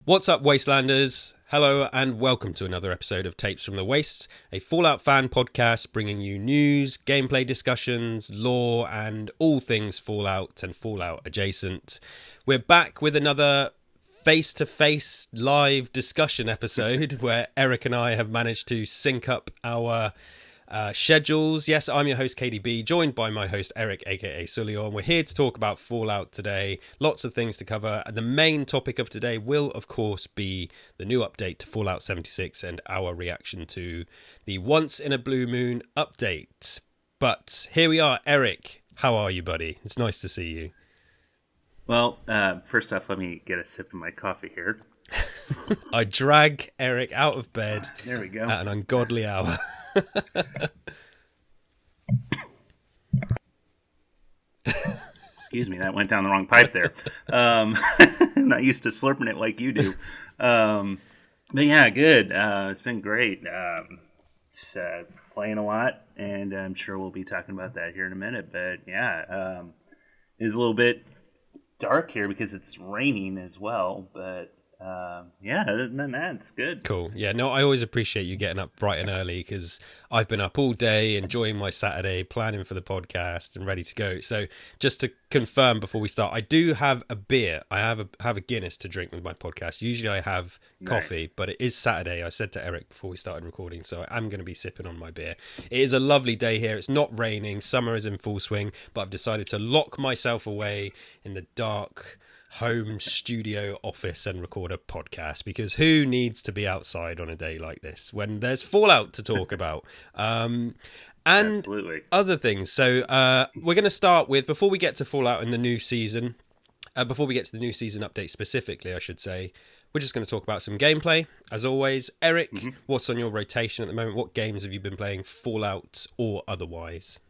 What's up, Wastelanders? Hello and welcome to another episode of Tapes from the Wastes, a Fallout fan podcast bringing you news, gameplay discussions, lore, and all things Fallout and Fallout adjacent. We're back with another face-to-face live discussion episode where Eric and I have managed to sync up our schedules. Yes, I'm your host KDB, joined by my host Eric, aka Suliore, and we're here to talk about Fallout today. Lots of things to cover, and the main topic of today will, of course, be the new update to Fallout 76 and our reaction to the Once in a Blue Moon update. But here we are, Eric. How are you, buddy? It's nice to see you. Well, first off, let me get a sip of my coffee here. I drag Eric out of bed there we go. At an ungodly hour. Excuse me, that went down the wrong pipe there. I'm not used to slurping it like you do. But yeah, good. It's been great. It's playing a lot, and I'm sure we'll be talking about that here in a minute. But yeah, it's a little bit dark here because it's raining as well. But yeah, other than that, it's good. Cool. Yeah, no, I always appreciate you getting up bright and early because I've been up all day enjoying my Saturday, planning for the podcast and ready to go. So just to confirm before we start, I do have a beer. I have a Guinness to drink with my podcast. Usually I have coffee, nice. But it is Saturday. I said to Eric before we started recording, so I'm going to be sipping on my beer. It is a lovely day here. It's not raining. Summer is in full swing, but I've decided to lock myself away in the dark home studio office and record a podcast because who needs to be outside on a day like this when there's Fallout to talk about and Absolutely. Other things. So we're going to start with, before we get to Fallout in the new season, before we get to the new season update specifically, I should say, we're just going to talk about some gameplay as always. Eric, What's on your rotation at the moment? What games have you been playing, Fallout or otherwise?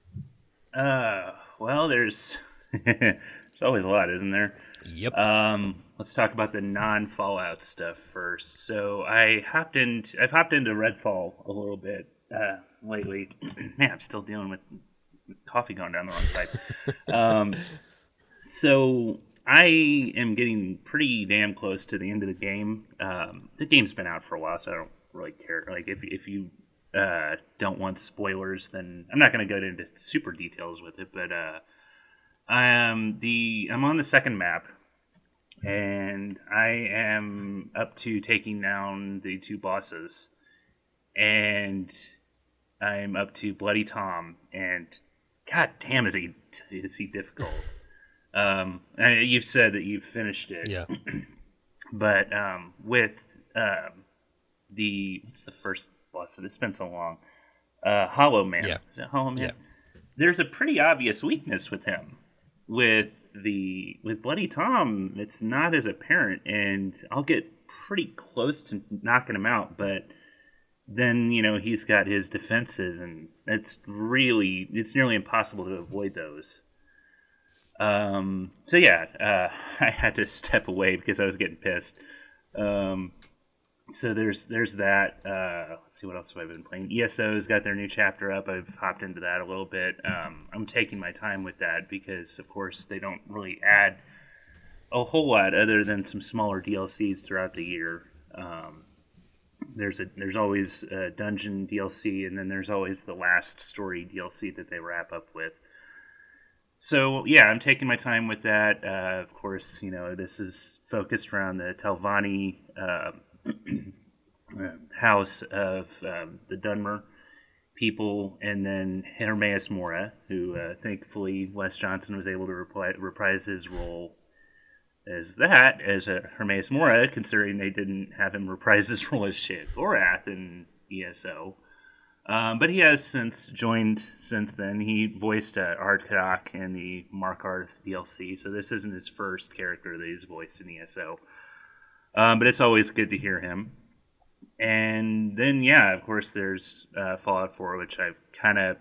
Well, there's always a lot, isn't there? Yep. Let's talk about the non-Fallout stuff first. So I've hopped into Redfall a little bit lately. Man, I'm still dealing with coffee going down the wrong pipe. So I am getting pretty damn close to the end of the game. The game's been out for a while, so I don't really care. Like if you don't want spoilers, then I'm not going to go into super details with it, but I'm on the second map, and I am up to taking down the two bosses, and I'm up to Bloody Tom, and god damn, is he difficult. You've said that you've finished it, yeah. But with what's the first boss? It's been so long. Hollow Man. Yeah. Is it Hollow Man? Yeah. There's a pretty obvious weakness with him. With Bloody Tom, it's not as apparent, and I'll get pretty close to knocking him out, but then, he's got his defenses, and it's nearly impossible to avoid those. So yeah, I had to step away because I was getting pissed. So there's that. Let's see, what else have I been playing? ESO's got their new chapter up. I've hopped into that a little bit. I'm taking my time with that because, of course, they don't really add a whole lot other than some smaller DLCs throughout the year. There's always a dungeon DLC, and then there's always the last story DLC that they wrap up with. So, yeah, I'm taking my time with that. Of course, this is focused around the Telvanni house of the Dunmer people, and then Hermaeus Mora, who thankfully Wes Johnson was able to reprise his role as Hermaeus Mora, considering they didn't have him reprise his role as Sheogorath in ESO. But he has since joined since then. He voiced Ardkadok in the Markarth DLC, so this isn't his first character that he's voiced in ESO. But it's always good to hear him. And then, yeah, of course, there's Fallout 4, which I've kind of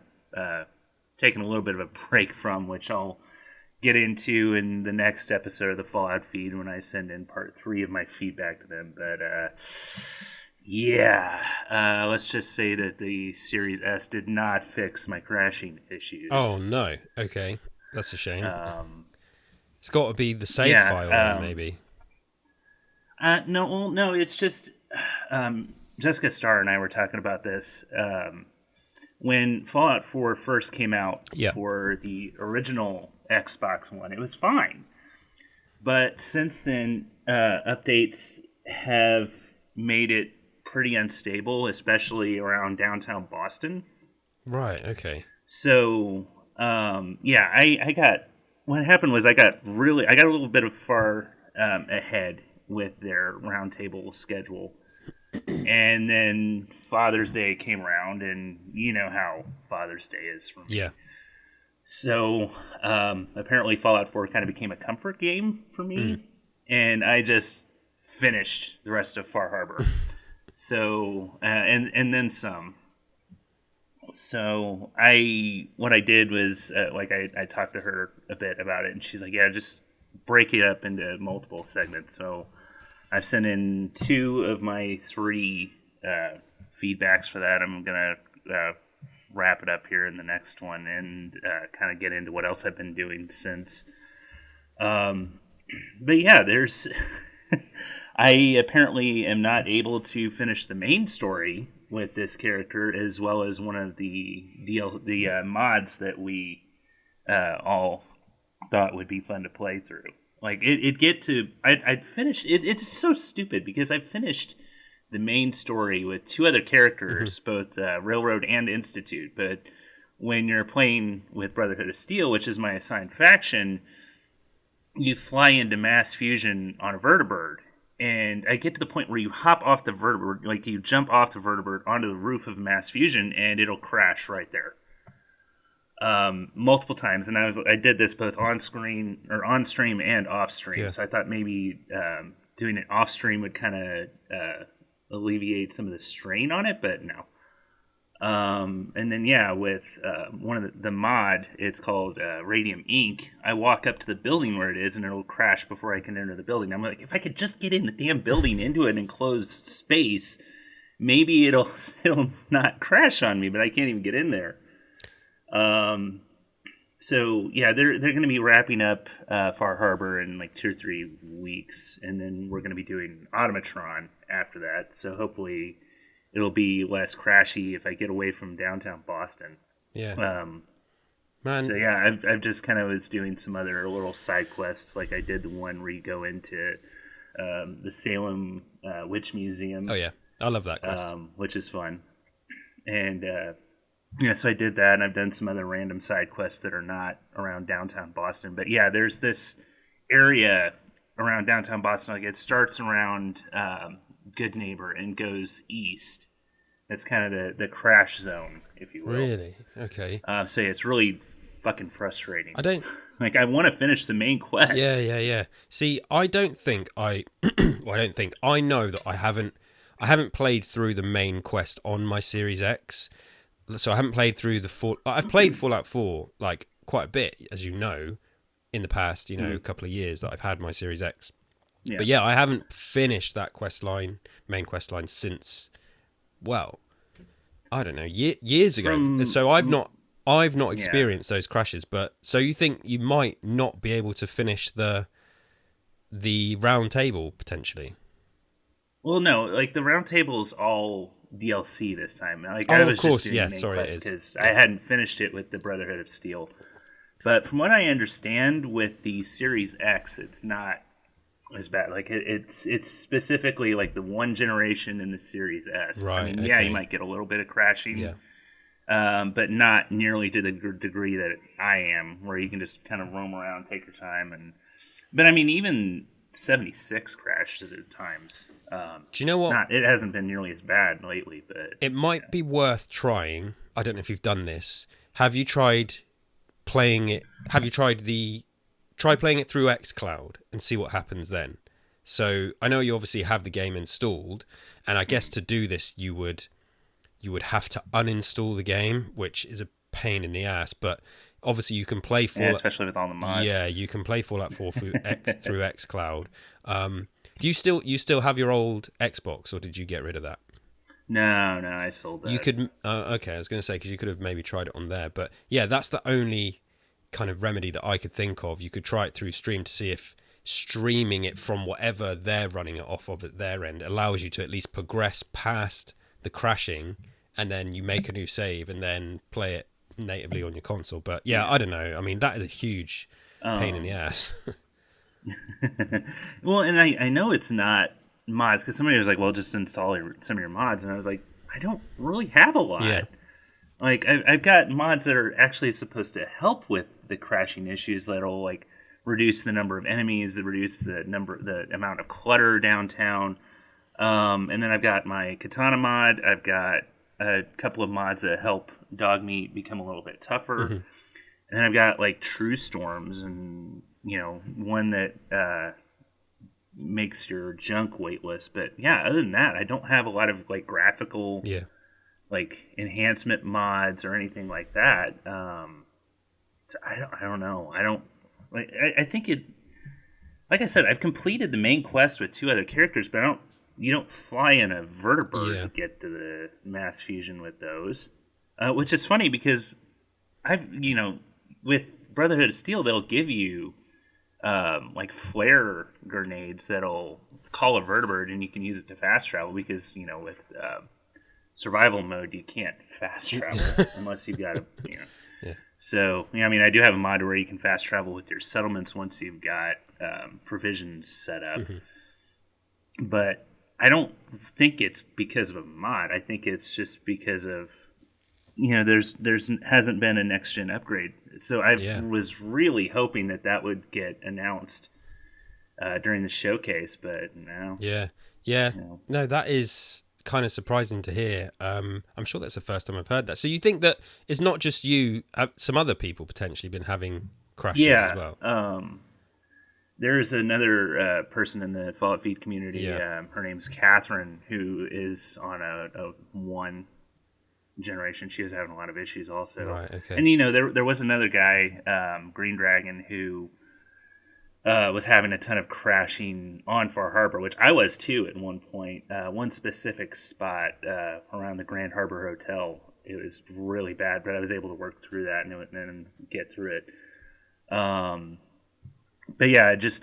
taken a little bit of a break from, which I'll get into in the next episode of the Fallout feed when I send in part 3 of my feedback to them. But, yeah, let's just say that the Series S did not fix my crashing issues. Oh, no. Okay. That's a shame. It's got to be the save file, then, maybe. No, well, no, it's just Jessica Starr and I were talking about this when Fallout 4 first came out Yeah. for the original Xbox One. It was fine, but since then, updates have made it pretty unstable, especially around downtown Boston. Right. Okay. So, yeah, I got what happened was I got a little bit of far ahead with their roundtable schedule, and then Father's Day came around, and you know how Father's Day is for me. Yeah. So, apparently, Fallout 4 kind of became a comfort game for me, and I just finished the rest of Far Harbor. So, and then some. So what I did was I talked to her a bit about it, and she's like, yeah, just break it up into multiple segments. So I've sent in 2 of my 3 feedbacks for that. I'm gonna wrap it up here in the next one and kind of get into what else I've been doing since. But yeah, there's I apparently am not able to finish the main story with this character, as well as one of the mods that we all thought would be fun to play through. Like I'd finished it. It's so stupid because I finished the main story with 2 other characters, both Railroad and Institute. But when you're playing with Brotherhood of Steel, which is my assigned faction, you fly into mass fusion on a vertibird. And I get to the point where you hop off the vertibird, like you jump off the vertibird onto the roof of mass fusion, and it'll crash right there. Multiple times, and I did this both on stream and off stream. Yeah. So I thought maybe doing it off stream would kind of alleviate some of the strain on it, but no. And then with one of the mod, it's called Radium Ink. I walk up to the building where it is, and it'll crash before I can enter the building. I'm like, if I could just get in the damn building into an enclosed space, maybe it'll not crash on me. But I can't even get in there. So yeah, they're going to be wrapping up Far Harbor in like 2 or 3 weeks, and then we're going to be doing Automatron after that. So hopefully it'll be less crashy if I get away from downtown Boston. Yeah. Man. So yeah, I've just kind of was doing some other little side quests. Like I did the one where you go into the Salem Witch Museum. Oh yeah, I love that quest. Which is fun. And so I did that, and I've done some other random side quests that are not around downtown Boston. But yeah, there's this area around downtown Boston. Like it starts around Good Neighbor and goes east. That's kind of the crash zone, if you will. Really? Okay. So yeah, it's really fucking frustrating. I don't like. I want to finish the main quest. Yeah. See, I don't think I. Well, I don't think I know that I haven't played through the main quest on my Series X. So I haven't played through I've played Fallout 4 like quite a bit, as you know, in the past, a couple of years that I've had my Series X. Yeah. But yeah, I haven't finished that main quest line since, well, I don't know, years ago. So I've not experienced those crashes. But so you think you might not be able to finish the round table potentially? Well, no, like the round table is all DLC this time. Like I was of course, just doing yeah. the main Sorry, quest it is because I hadn't finished it with the Brotherhood of Steel. But from what I understand, with the Series X, it's not as bad. Like it's specifically like the one generation in the Series S. Right. I mean, okay. you might get a little bit of crashing, yeah. but not nearly to the degree that I am, where you can just kind of roam around, take your time, but I mean, even 76 crashes at times. Do you know what? It hasn't been nearly as bad lately, but it might be worth trying. I don't know if you've done this. Have you tried playing it? Try playing it through xCloud and see what happens then. So I know you obviously have the game installed, and I guess to do this you would have to uninstall the game, which is a pain in the ass. But obviously you can play Fallout, especially with all the mods. Yeah, you can play Fallout 4 through xCloud. Do you still have your old Xbox, or did you get rid of that? No, I sold that. You could. Okay, I was going to say because you could have maybe tried it on there, but yeah, that's the only kind of remedy that I could think of. You could try it through stream to see streaming it from whatever they're running it off of at their end allows you to at least progress past the crashing, and then you make a new save and then play it natively on your console. But yeah, I don't know. I mean, that is a huge pain in the ass. Well, and I know it's not mods, because somebody was like, well, just install some of your mods. And I was like, I don't really have a lot. Yeah. Like, I've got mods that are actually supposed to help with the crashing issues, that'll like reduce the number of enemies, that reduce the amount of clutter downtown. And then I've got my Katana mod. I've got a couple of mods that help Dogmeat become a little bit tougher. Mm-hmm. And then I've got like True Storms, and one that makes your junk weightless. But yeah, other than that, I don't have a lot of like graphical like enhancement mods or anything like that. So I don't know. I think it, like I said, I've completed the main quest with 2 other characters, but you don't fly in a vertibird to get to the mass fusion with those, which is funny because with Brotherhood of Steel, they'll give you like flare grenades that'll call a vertibird, and you can use it to fast travel, because with survival mode you can't fast travel unless you've got So I do have a mod where you can fast travel with your settlements once you've got provisions set up. Mm-hmm. But I don't think it's because of a mod. I think it's just because of there's hasn't been a next gen upgrade. So I was really hoping that would get announced during the showcase, but no. No, that is kind of surprising to hear. I'm sure that's the first time I've heard that. So you think that it's not just you, some other people potentially been having crashes as well? There's another person in the Fallout Feed community. Her name's Catherine, who is on a 1 generation. She was having a lot of issues also. Right, okay. And there was another guy, Green Dragon, who was having a ton of crashing on Far Harbor, which I was too at one point. One specific spot around the Grand Harbor Hotel, it was really bad, but I was able to work through that and get through it. But yeah, I just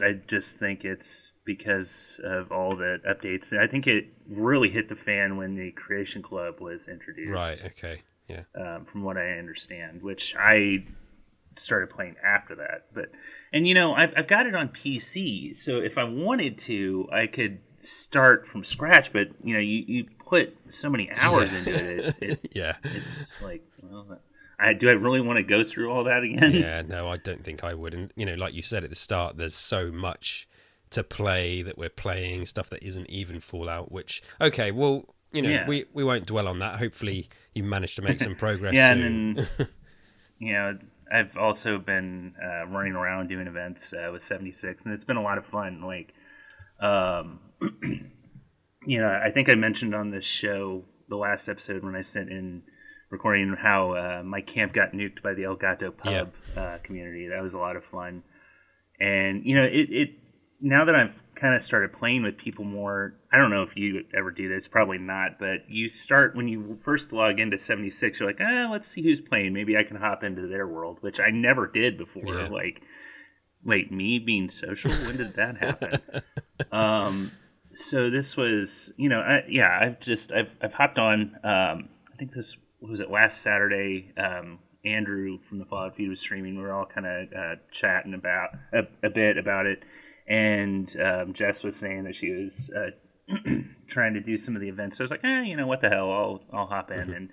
think it's because of all the updates. I think it really hit the fan when the Creation Club was introduced. Right. Okay. Yeah. From what I understand, which I started playing after that. And I've got it on PC, so if I wanted to, I could start from scratch. But you put so many hours into it. It's like, well, do I really want to go through all that again? Yeah, no, I don't think I would. And like you said at the start, there's so much to play that we're playing, stuff that isn't even Fallout. Which we won't dwell on that. Hopefully, you managed to make some progress. soon. And then I've also been running around doing events with 76, and it's been a lot of fun. Like, I think I mentioned on this show the last episode when I sent in recording how my camp got nuked by the El Gato pub community. That was a lot of fun. And, it now that I've kind of started playing with people more, I don't know if you ever do this, probably not, but you start, when you first log into 76, you're like, let's see who's playing. Maybe I can hop into their world, which I never did before. Yeah. Like, wait, me being social? When did that happen? So this was, I've hopped on, I think this was it last Saturday. Andrew from the Fallout Feed was streaming. We were all kind of chatting about a bit about it, and Jess was saying that she was trying to do some of the events. So I was like, what the hell? I'll hop in. Mm-hmm. And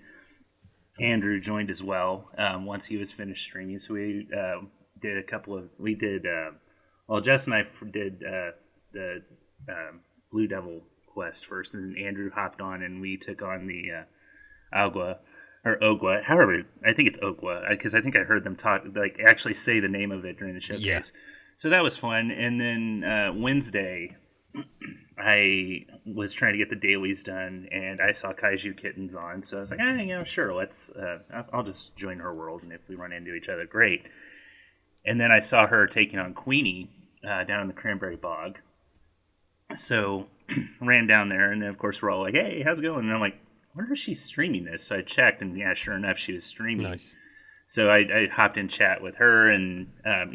Andrew joined as well once he was finished streaming. So we did a couple of Jess and I did the Blue Devil quest first, and then Andrew hopped on, and we took on the Ogwa, however, I think it's Ogwa, because I think I heard them actually say the name of it during the showcase. Yeah. So that was fun. And then Wednesday, I was trying to get the dailies done, and I saw Kaiju Kittens on. So I was like, sure, let's. I'll just join her world, and if we run into each other, great. And then I saw her taking on Queenie down in the Cranberry Bog. So ran down there, and then of course we're all like, "Hey, how's it going?" And I'm like, I wonder if she's streaming this. So I checked, and sure enough, she was streaming. Nice. So I hopped in chat with her, and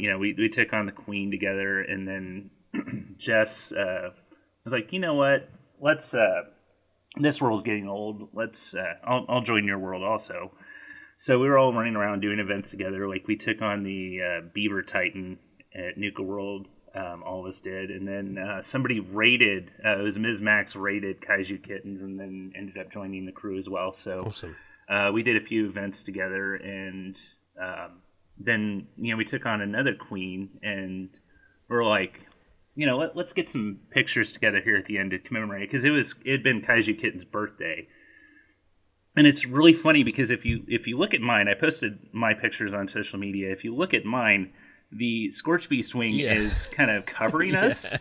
we took on the Queen together, and then Jess was like, you know what? Let's. This world's getting old. Let's. I'll join your world also. So we were all running around doing events together. Like we took on the Beaver Titan at Nuka World. All of us did, and then somebody raided. It was Ms. Max raided Kaiju Kittens, and then ended up joining the crew as well. So Awesome. We did a few events together, and then we took on another queen, and we're like, let's get some pictures together here at the end to commemorate it, because it had been Kaiju Kitten's birthday. And it's really funny because if you look at mine, I posted my pictures on social media. If you look at mine, the Scorch Beast wing is kind of covering us.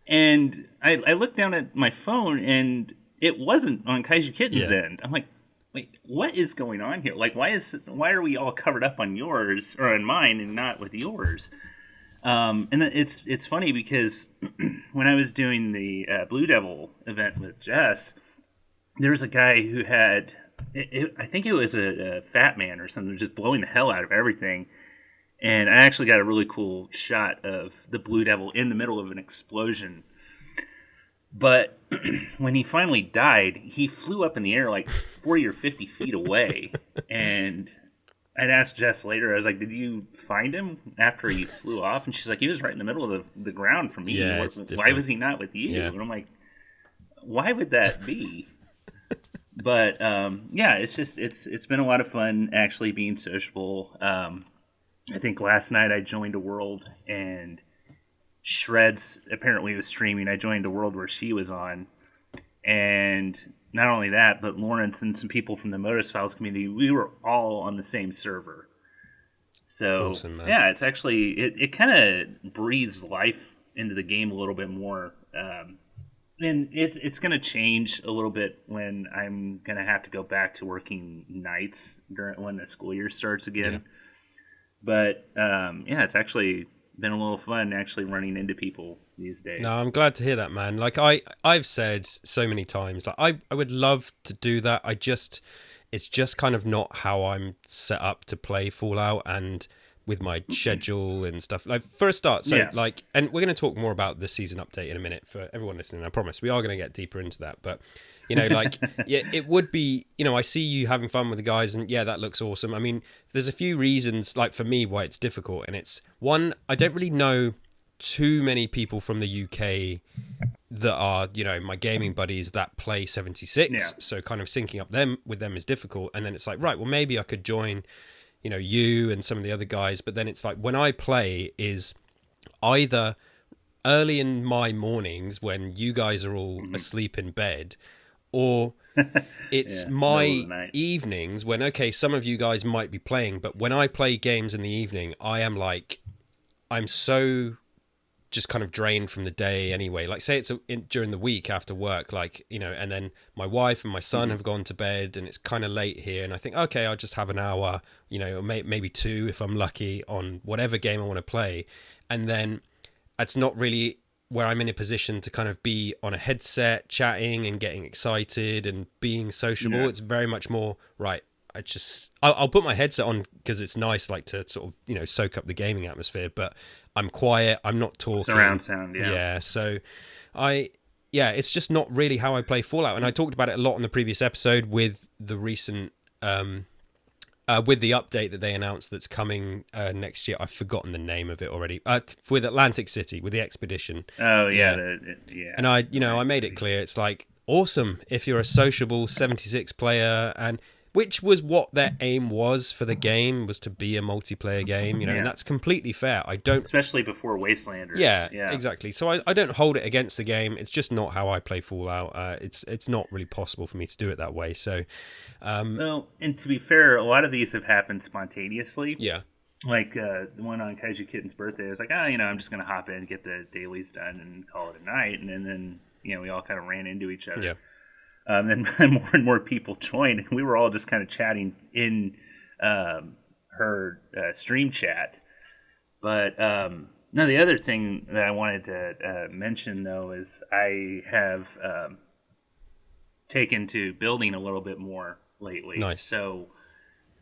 And I looked down at my phone, and it wasn't on Kaiju Kitten's end. I'm like, wait, what is going on here? Like, why are we all covered up on yours or on mine and not with yours? And it's funny because when I was doing the Blue Devil event with Jess, there was a guy who had, I think it was a fat man or something, just blowing the hell out of everything. And I actually got a really cool shot of the Blue Devil in the middle of an explosion. But when he finally died, he flew up in the air like 40 or 50 feet away. And I'd asked Jess later, I was like, did you find him after he flew off? And she's like, he was right in the middle of the ground from me. Yeah, why was he not with you? Yeah. And I'm like, why would that be? But it's been a lot of fun actually being sociable. I think last night I joined a world, and Shreds apparently was streaming. I joined a world where she was on, and not only that, but Lawrence and some people from the Modus Files community, we were all on the same server. So awesome, man. Yeah, it's actually it kind of breathes life into the game a little bit more. And it's going to change a little bit when I'm going to have to go back to working nights when the school year starts again. Yeah. But it's actually been a little fun actually running into people these days. No, I'm glad to hear that, man. Like I've said so many times, like I would love to do that. It's just kind of not how I'm set up to play Fallout, and with my schedule and stuff. Like for a start, and we're going to talk more about the season update in a minute for everyone listening. I promise we are going to get deeper into that, but it would be, I see you having fun with the guys, and that looks awesome. I mean, there's a few reasons, like for me, why it's difficult, and it's one, I don't really know too many people from the UK that are, my gaming buddies that play 76. So kind of syncing up with them is difficult. And then it's like, right, well, maybe I could join, you and some of the other guys. But then it's like, when I play is either early in my mornings when you guys are all asleep in bed, or it's my evenings when, okay, some of you guys might be playing, but when I play games in the evening, I'm so just kind of drained from the day anyway. Like say it's during the week after work, and then my wife and my son have gone to bed and it's kind of late here, and I think, okay, I'll just have an hour, or maybe two if I'm lucky, on whatever game I want to play. And then it's not really where I'm in a position to kind of be on a headset chatting and getting excited and being sociable. It's very much more, right, I'll put my headset on because it's nice, like to sort of, soak up the gaming atmosphere, but I'm quiet, I'm not talking. Surround sound, so it's just not really how I play Fallout. And I talked about it a lot in the previous episode with the recent with the update that they announced that's coming next year. I've forgotten the name of it already. With Atlantic City, with the expedition. Oh yeah. And I made it clear, it's like awesome if you're a sociable 76 player, and which was what their aim was for the game, was to be a multiplayer game, and that's completely fair. I don't, especially before Wastelanders. Yeah, exactly. So I don't hold it against the game. It's just not how I play Fallout. It's not really possible for me to do it that way. So, well, and to be fair, a lot of these have happened spontaneously. Yeah. Like the one on Kaiju Kitten's birthday, I was like, I'm just gonna hop in, get the dailies done, and call it a night. And then we all kind of ran into each other. Yeah. Then more and more people joined, and we were all just kind of chatting in her stream chat. But now the other thing that I wanted to mention, though, is I have taken to building a little bit more lately. Nice. So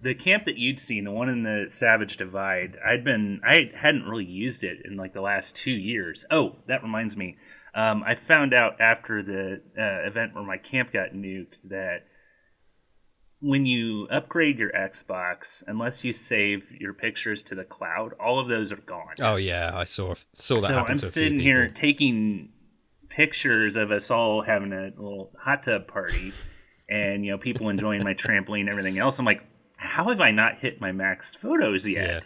the camp that you'd seen, the one in the Savage Divide, I hadn't really used it in like the last 2 years. Oh, that reminds me. I found out after the event where my camp got nuked that when you upgrade your Xbox, unless you save your pictures to the cloud, all of those are gone. Oh yeah, I saw that so happen. I'm to a few sitting people. here taking pictures of us all having a little hot tub party, and people enjoying my trampoline and everything else. I'm like, how have I not hit my maxed photos yet? Yeah.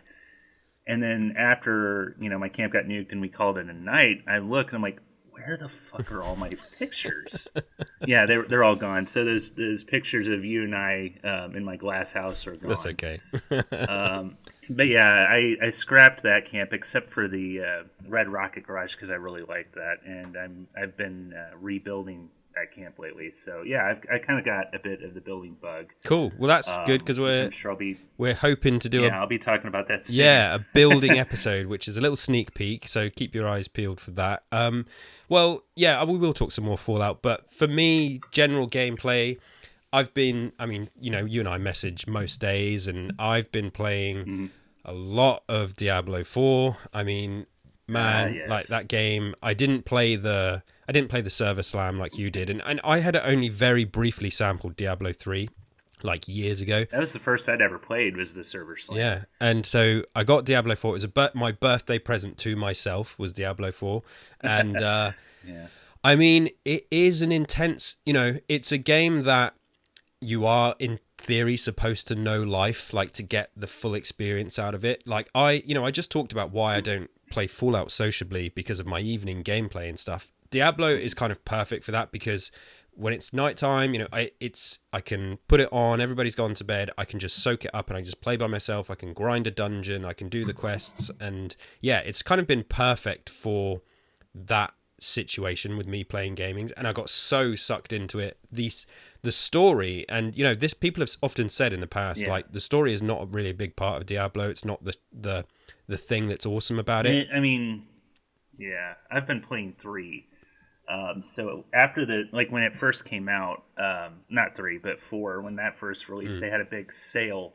And then after my camp got nuked and we called it a night, I look and I'm like, where the fuck are all my pictures? Yeah, they're all gone. So those pictures of you and I in my glass house are gone. That's okay. But yeah, I scrapped that camp except for the Red Rocket Garage because I really liked that, and I've been rebuilding that camp lately. So yeah, I kind of got a bit of the building bug. Cool. Well, that's good because we're hoping to do I'll be talking about that soon. Yeah, a building episode, which is a little sneak peek. So keep your eyes peeled for that. Well, yeah, we will talk some more Fallout, but for me, general gameplay. You and I message most days, and I've been playing a lot of Diablo 4. I mean, man, yes. like that game, I didn't play the server slam like you did, and I had only very briefly sampled Diablo 3 like years ago. That was the first I'd ever played, was the server slam. Yeah, and so I got Diablo 4. It was my birthday present to myself was Diablo 4, and yeah. I mean, it is an intense, it's a game that you are in theory supposed to know life, like to get the full experience out of it. Like I just talked about why I don't play Fallout sociably because of my evening gameplay and stuff. Diablo is kind of perfect for that because when it's nighttime, I can put it on, everybody's gone to bed, I can just soak it up and I just play by myself, I can grind a dungeon, I can do the quests, and yeah, it's kind of been perfect for that situation with me playing gaming, and I got so sucked into it. The story, and this people have often said in the past, like the story is not really a big part of Diablo. It's not the thing that's awesome about it. I mean, yeah, I've been playing 3. So after when it first came out, not 3 but 4, when that first released, they had a big sale,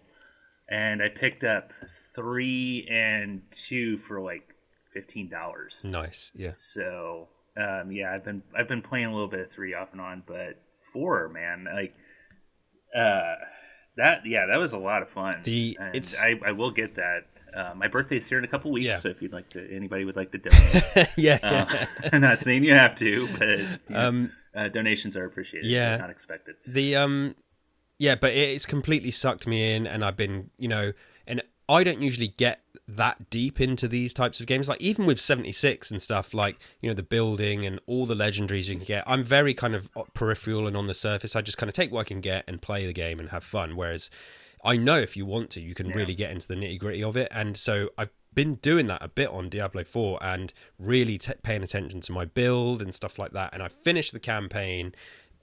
and I picked up 3 and 2 for like $15. Nice, yeah. So yeah, I've been playing a little bit of 3 off and on, but 4, man, like that was a lot of fun. I will get that. My birthday's here in a couple weeks, so if anybody would like to donate, yeah. I'm not saying you have to, but donations are appreciated. Yeah, not expected. But it's completely sucked me in, and I've been, and I don't usually get that deep into these types of games. Like even with 76 and stuff, like the building and all the legendaries you can get, I'm very kind of peripheral and on the surface. I just kind of take what I can get and play the game and have fun. Whereas I know if you want to, you can really get into the nitty gritty of it. And so I've been doing that a bit on Diablo 4 and really paying attention to my build and stuff like that. And I finished the campaign.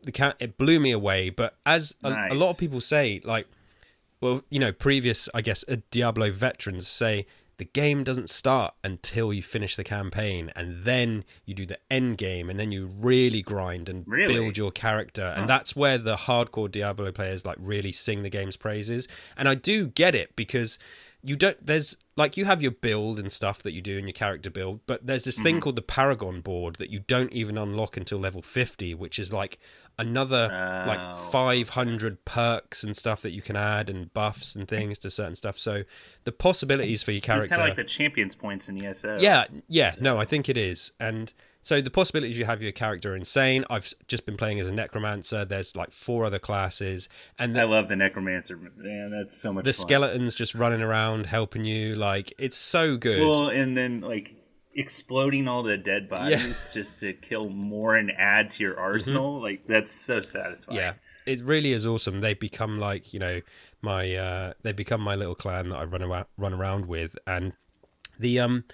It blew me away. But as a lot of people say, like, well, previous, I guess, Diablo veterans say the game doesn't start until you finish the campaign, and then you do the end game, and then you really grind and build your character. And that's where the hardcore Diablo players like really sing the game's praises. And I do get it, because you have your build and stuff that you do in your character build, but there's this thing called the Paragon board that you don't even unlock until level 50, which is like another like 500 perks and stuff that you can add and buffs and things to certain stuff. So the possibilities for your character, it's kind of like the champions points in ESO. No, I think it is. And so the possibilities you have for your character are insane. I've just been playing as a necromancer. There's like 4 other classes, and I love the necromancer. Man, that's so much fun. The skeletons just running around helping you, like it's so good. Well, and then like exploding all the dead bodies just to kill more and add to your arsenal, like that's so satisfying. Yeah, it really is awesome. They become like my they become my little clan that I run around with. And the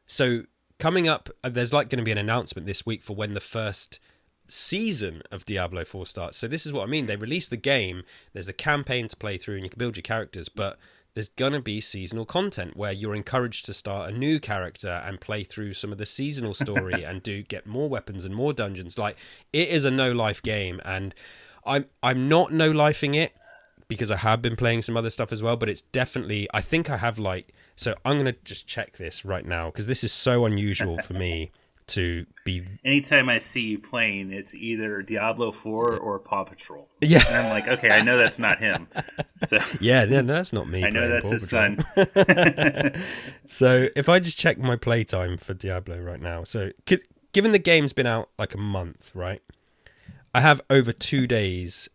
so coming up, there's like going to be an announcement this week for when the first season of Diablo 4 starts. So this is what I mean. They release the game, there's the campaign to play through, and you can build your characters, but there's going to be seasonal content where you're encouraged to start a new character and play through some of the seasonal story and get more weapons and more dungeons. Like, it is a no-life game, and I'm not no-lifing it because I have been playing some other stuff as well, but it's definitely, I think I have like, so I'm going to just check this right now because this is so unusual for me to be. Anytime I see you playing, it's either Diablo 4 or Paw Patrol. Yeah. And I'm like, okay, I know that's not him. So Yeah, no, that's not me. I know that's Paw his Patrol. son. So if I just check my playtime for Diablo right now, so given the game's been out like a month, right? I have over 2 days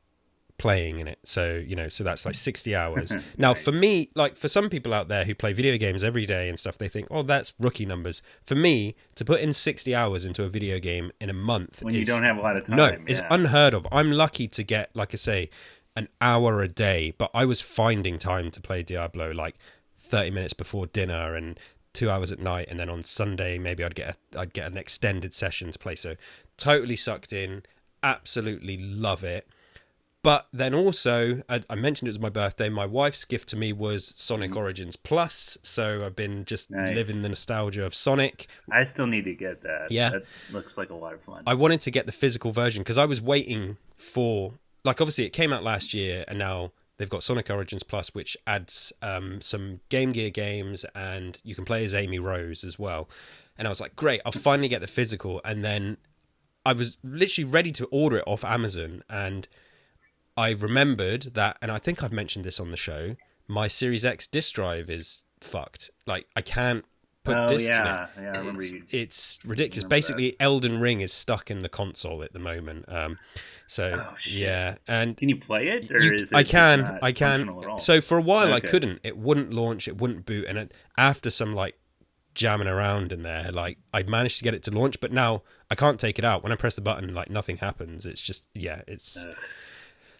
playing in it, so so that's like 60 hours. Now Nice. for me, like for some people out there who play video games every day and stuff, they think, oh, that's rookie numbers. For me, to put in 60 hours into a video game in a month When you don't have a lot of time. no, it's unheard of. I'm lucky to get, like I say, an hour a day, but I was finding time to play Diablo like 30 minutes before dinner and 2 hours at night, and then on Sunday maybe I'd get an extended session to play. So totally sucked in, absolutely love it. But then also, I mentioned it was my birthday. My wife's gift to me was Sonic Origins Plus. So I've been just living the nostalgia of Sonic. I still need to get that. Yeah. That looks like a lot of fun. I wanted to get the physical version because I was waiting for, like, obviously it came out last year and now they've got Sonic Origins Plus, which adds some Game Gear games and you can play as Amy Rose as well. And I was like, great, I'll finally get the physical. And then I was literally ready to order it off Amazon, and I remembered that, and I think I've mentioned this on the show, my Series X disc drive is fucked. Like, I can't put discs in it. Yeah, I remember it's ridiculous. Basically, Elden Ring is stuck in the console at the moment. Yeah. And can you play it? Or is it I just can. not I can. functional at all? So for a while I Okay. couldn't. It wouldn't launch. It wouldn't boot. And after some like jamming around in there, like I managed to get it to launch. But now I can't take it out. When I press the button, like nothing happens. It's just it's. Ugh.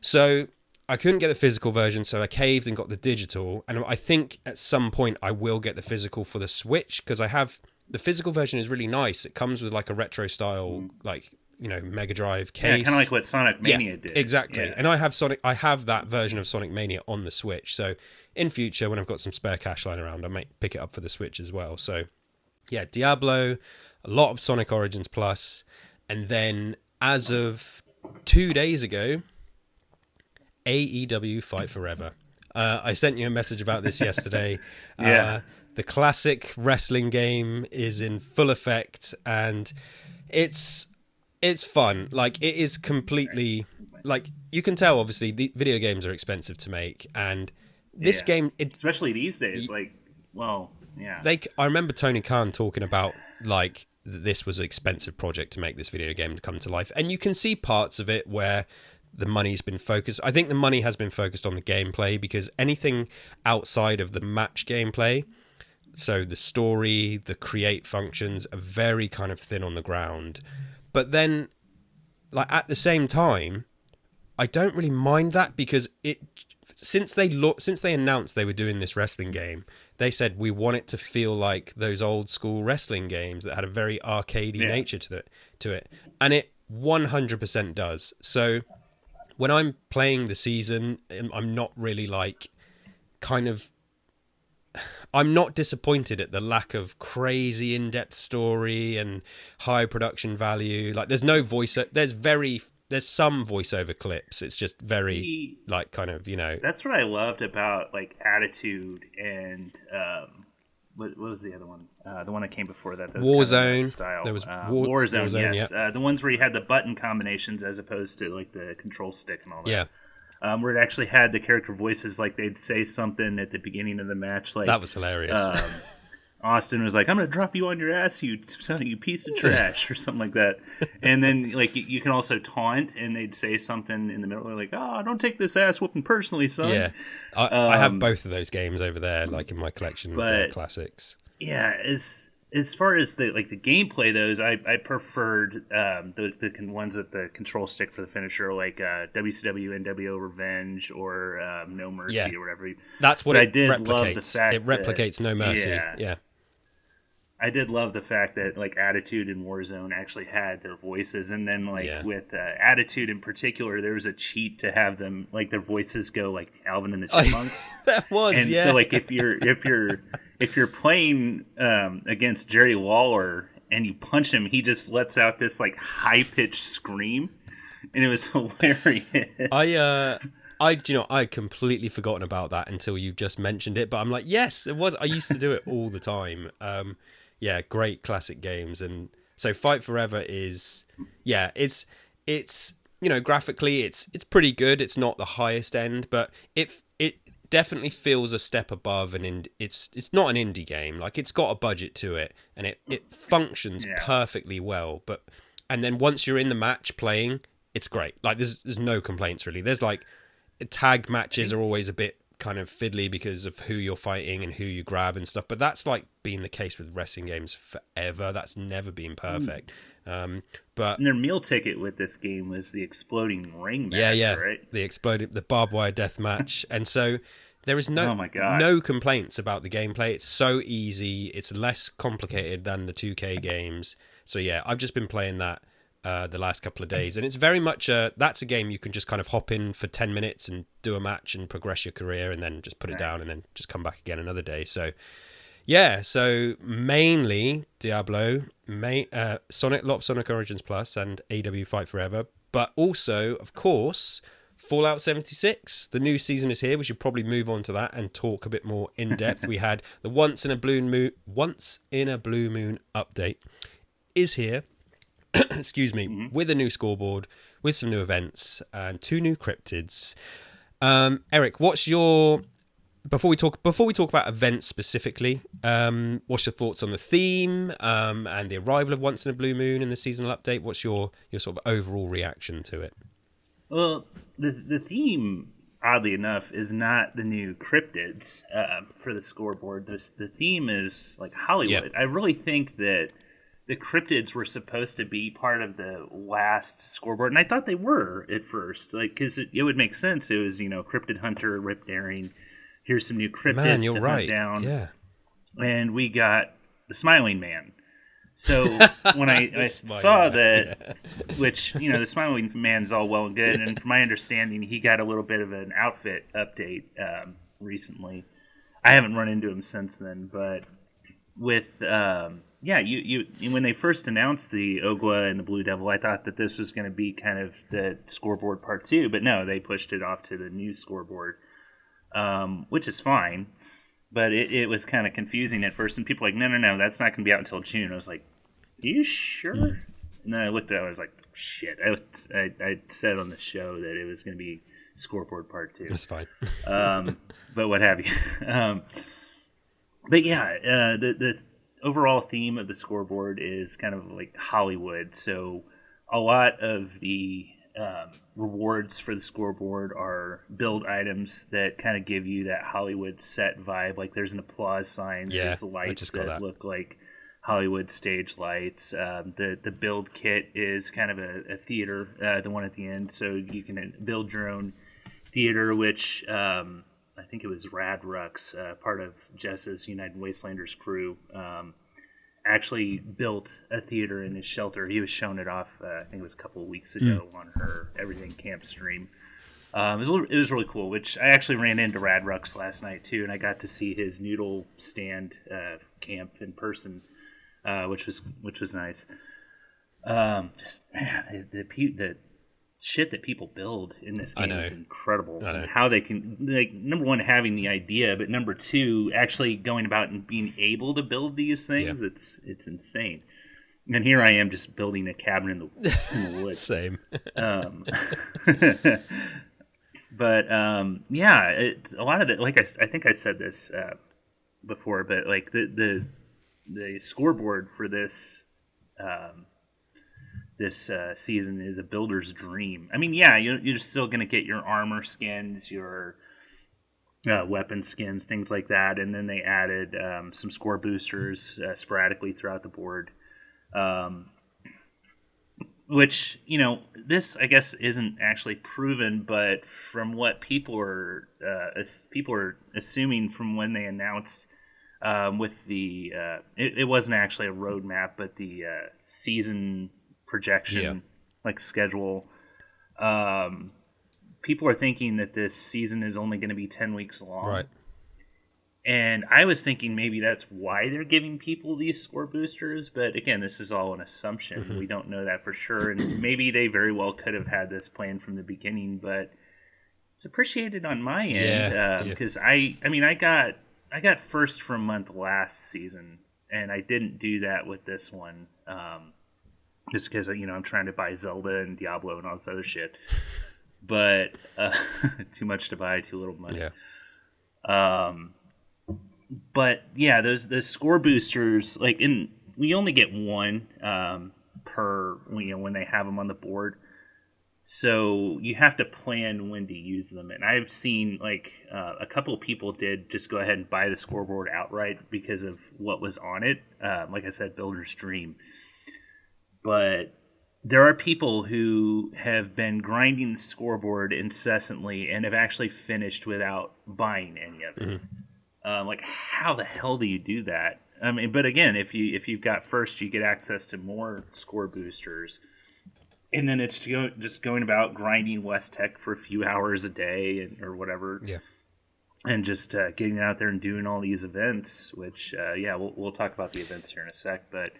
So I couldn't get the physical version, so I caved and got the digital. And I think at some point I will get the physical for the Switch, because I have the physical version is really nice. It comes with like a retro style, like Mega Drive case. Yeah, kind of like what Sonic Mania did. Exactly. Yeah. And I have that version of Sonic Mania on the Switch. So in future, when I've got some spare cash lying around, I might pick it up for the Switch as well. So yeah, Diablo, a lot of Sonic Origins Plus, and then as of 2 days ago, AEW Fight Forever. I sent you a message about this yesterday. Yeah. The classic wrestling game is in full effect, and it's fun. Like, it is completely, like, you can tell obviously the video games are expensive to make, and this game, especially these days, I remember Tony Khan talking about like this was an expensive project to make this video game to come to life, and you can see parts of it where the money's been focused. I think the money has been focused on the gameplay, because anything outside of the match gameplay, so the story, the create functions, are very kind of thin on the ground. But then, like, at the same time, I don't really mind that, because since they announced they were doing this wrestling game, they said we want it to feel like those old school wrestling games that had a very arcadey nature to it, and it 100% does. So when I'm playing the season, I'm not really like I'm not disappointed at the lack of crazy in-depth story and high production value. Like, there's no voice. There's some voiceover clips. It's just very like kind of That's what I loved about like Attitude and what was the other one? The one that came before that. Warzone. Style. There was Warzone. Yes, yeah. The ones where you had the button combinations as opposed to like the control stick and all that. Yeah. Where it actually had the character voices, like they'd say something at the beginning of the match, like That was hilarious. Austin was like, "I'm gonna drop you on your ass, you piece of trash," or something like that. And then like you can also taunt, and they'd say something in the middle, like, "Oh, don't take this ass whooping personally, son." Yeah, I have both of those games over there, like in my collection of the classics. Yeah, as far as the gameplay those, I preferred the ones with the control stick for the finisher, like WCW NWO Revenge or No Mercy or whatever. That's what it replicates. Love the fact it replicates No Mercy. Yeah. I did love the fact that like Attitude and Warzone actually had their voices, and then with Attitude in particular, there was a cheat to have them like their voices go like Alvin and the Chipmunks. That was and so like if you're playing against Jerry Lawler and you punch him, he just lets out this like high pitched scream, and it was hilarious. I'd completely forgotten about that until you just mentioned it. But I'm like, yes, it was. I used to do it all the time. Yeah, great classic games. And so Fight Forever is, yeah, it's graphically it's pretty good. It's not the highest end, but it definitely feels a step above it's not an indie game. Like, it's got a budget to it, and it functions perfectly well. And then once you're in the match playing, it's great. Like, there's no complaints really. There's like, tag matches are always a bit kind of fiddly because of who you're fighting and who you grab and stuff, but that's like been the case with wrestling games forever. That's never been perfect. But and their meal ticket with this game was the exploding ring match, right? The barbed wire death match. And so there is no complaints about the gameplay. It's so easy. It's less complicated than the 2K games. So yeah, I've just been playing that the last couple of days, and it's very much that's a game you can just kind of hop in for 10 minutes and do a match and progress your career, and then just put it down and then just come back again another day. So yeah, so mainly Diablo, Sonic, lot of Sonic Origins Plus and AW Fight Forever, but also, of course, Fallout 76. The new season is here. We should probably move on to that and talk a bit more in depth. We had the Once in a Blue Moon update is here. Excuse me, with a new scoreboard, with some new events and 2 new cryptids. Eric, what's your before we talk about events specifically? What's your thoughts on the theme and the arrival of Once in a Blue Moon and the seasonal update? What's your sort of overall reaction to it? Well, the theme, oddly enough, is not the new cryptids for the scoreboard. The theme is like Hollywood. I really think that the cryptids were supposed to be part of the last scoreboard, and I thought they were at first, like, because it would make sense. It was, Cryptid Hunter, Rip Daring. Here's some new cryptids to hunt down. Yeah, and we got the Smiling Man. So when I saw that, which the Smiling Man's all well and good, and from my understanding, he got a little bit of an outfit update recently. I haven't run into him since then, but with you when they first announced the Ogwa and the Blue Devil, I thought that this was going to be kind of the scoreboard part 2, but no, they pushed it off to the new scoreboard, which is fine, but it was kind of confusing at first, and people were like, no, that's not going to be out until June. I was like, are you sure? And then I looked at it, I was like, shit, I said on the show that it was going to be scoreboard part 2. That's fine. But what have you. But yeah, the overall theme of the scoreboard is kind of like Hollywood. So a lot of the rewards for the scoreboard are build items that kind of give you that Hollywood set vibe. Like, there's an applause sign, there's lights that look like Hollywood stage lights. The build kit is kind of a theater, the one at the end. So you can build your own theater, which I think it was Rad Rux, part of Jess's United Wastelanders crew, actually built a theater in his shelter. He was showing it off, I think it was a couple of weeks ago on her Everything Camp stream. It was really cool, which I actually ran into Rad Rux last night too, and I got to see his noodle stand camp in person, which was nice. Just man, the shit that people build in this game is incredible. And how they can, like, number one, having the idea, but number two, actually going about and being able to build these things. It's insane. And here I am just building a cabin in the woods. Same. But yeah, it's a lot of it. Like I think I said this before, but like the scoreboard for this season is a builder's dream. I mean, yeah, you're still going to get your armor skins, your weapon skins, things like that. And then they added some score boosters sporadically throughout the board. Which, this, I guess, isn't actually proven, but from what people are assuming from when they announced with the... it wasn't actually a roadmap, but the season projection, like schedule, people are thinking that this season is only going to be 10 weeks long. Right. And I was thinking maybe that's why they're giving people these score boosters, but again, this is all an assumption. Mm-hmm. We don't know that for sure, and maybe they very well could have had this planned from the beginning, but it's appreciated on my end because I mean I got first for a month last season, and I didn't do that with this one, just because I'm trying to buy Zelda and Diablo and all this other shit. But too much to buy, too little money. Yeah. But yeah, those score boosters, we only get one per when they have them on the board. So you have to plan when to use them. And I've seen a couple of people did just go ahead and buy the scoreboard outright because of what was on it. Like I said, builder's dream. But there are people who have been grinding the scoreboard incessantly and have actually finished without buying any of it. Mm-hmm. How the hell do you do that? I mean, but again, if you've got first, you get access to more score boosters. And then it's just going about grinding West Tech for a few hours a day or whatever. Yeah. And just getting out there and doing all these events, which, we'll talk about the events here in a sec. But,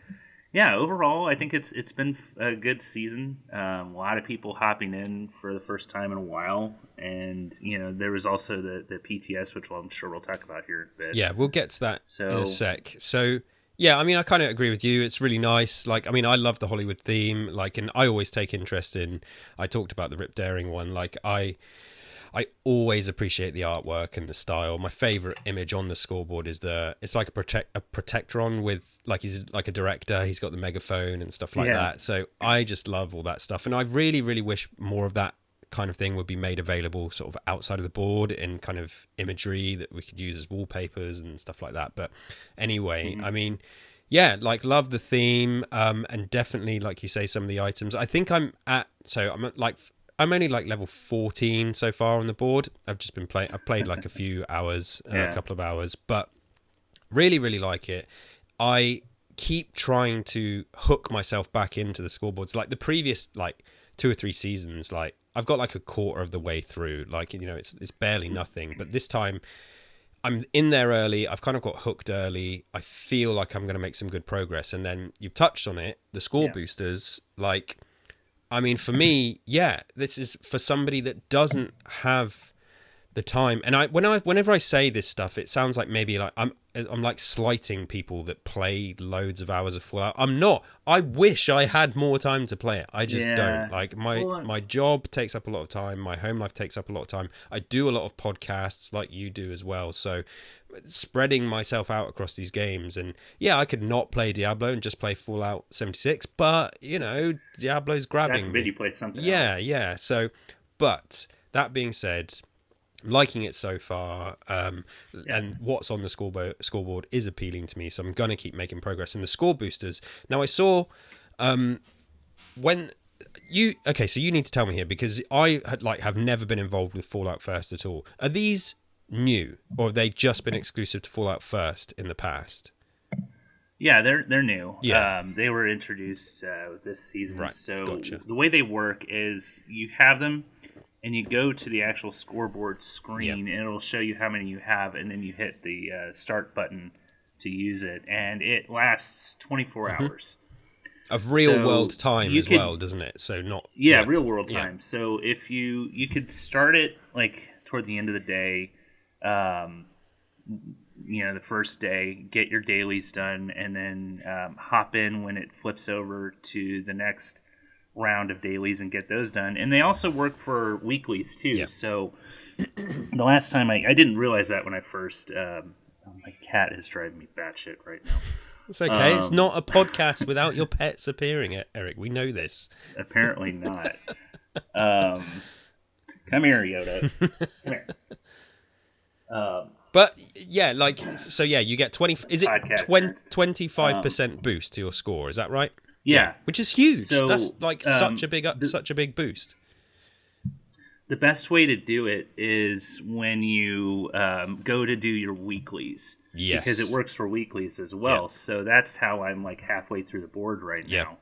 yeah, overall, I think it's been a good season. A lot of people hopping in for the first time in a while. And, there was also the PTS, which I'm sure we'll talk about here in a bit. Yeah, we'll get to that in a sec. So... yeah, I mean, I kind of agree with you. It's really nice. I love the Hollywood theme. And I always take interest in. I talked about the Rip Daring one. I always appreciate the artwork and the style. My favorite image on the scoreboard is it's like a Protectron with he's like a director. He's got the megaphone and stuff like that. So I just love all that stuff, and I really, really wish more of that kind of thing would be made available sort of outside of the board in kind of imagery that we could use as wallpapers and stuff like that. But anyway, I mean, yeah, love the theme, and definitely, like you say, some of the items. I think I'm only level 14 so far on the board. I've just been playing. I've played a few hours, a couple of hours, but really, really like it. I keep trying to hook myself back into the scoreboards. The previous 2 or 3 seasons, I've got a quarter of the way through. It's barely nothing. But this time, I'm in there early. I've kind of got hooked early. I feel like I'm going to make some good progress. And then you've touched on it, the score boosters. I mean, for me, this is for somebody that doesn't have the time. And whenever I say this stuff, it sounds like maybe I'm slighting people that play loads of hours of Fallout. I'm not. I wish I had more time to play it. I just don't. My job takes up a lot of time. My home life takes up a lot of time. I do a lot of podcasts like you do as well. So spreading myself out across these games, and I could not play Diablo and just play Fallout 76, but Diablo's grabbing me. You play something else. Yeah. So, but that being said, I'm liking it so far, and what's on the scoreboard is appealing to me, so I'm going to keep making progress. And the score boosters, now I saw when you so you need to tell me here, because I have never been involved with Fallout First at all. Are these new, or have they just been exclusive to Fallout First in the past? Yeah, they're new. Yeah. They were introduced this season. Right. So gotcha. The way they work is you have them, and you go to the actual scoreboard screen, and it'll show you how many you have, and then you hit the start button to use it, and it lasts 24 hours. Of real world time as well, doesn't it? So not... Yeah, real world time. So if you could start it toward the end of the day, the first day, get your dailies done, and then hop in when it flips over to the next round of dailies and get those done. And they also work for weeklies too. So the last time I didn't realize that when I first my cat is driving me batshit right now. It's okay. It's not a podcast without your pets appearing, Eric. We know this. Apparently not. Come here, Yoda. Come here. But you get 20. Is it 25% boost to your score? Is that right? Yeah, which is huge. So, that's such a big boost. The best way to do it is when you go to do your weeklies. Yes, because it works for weeklies as well. Yeah. So that's how I'm halfway through the board right now.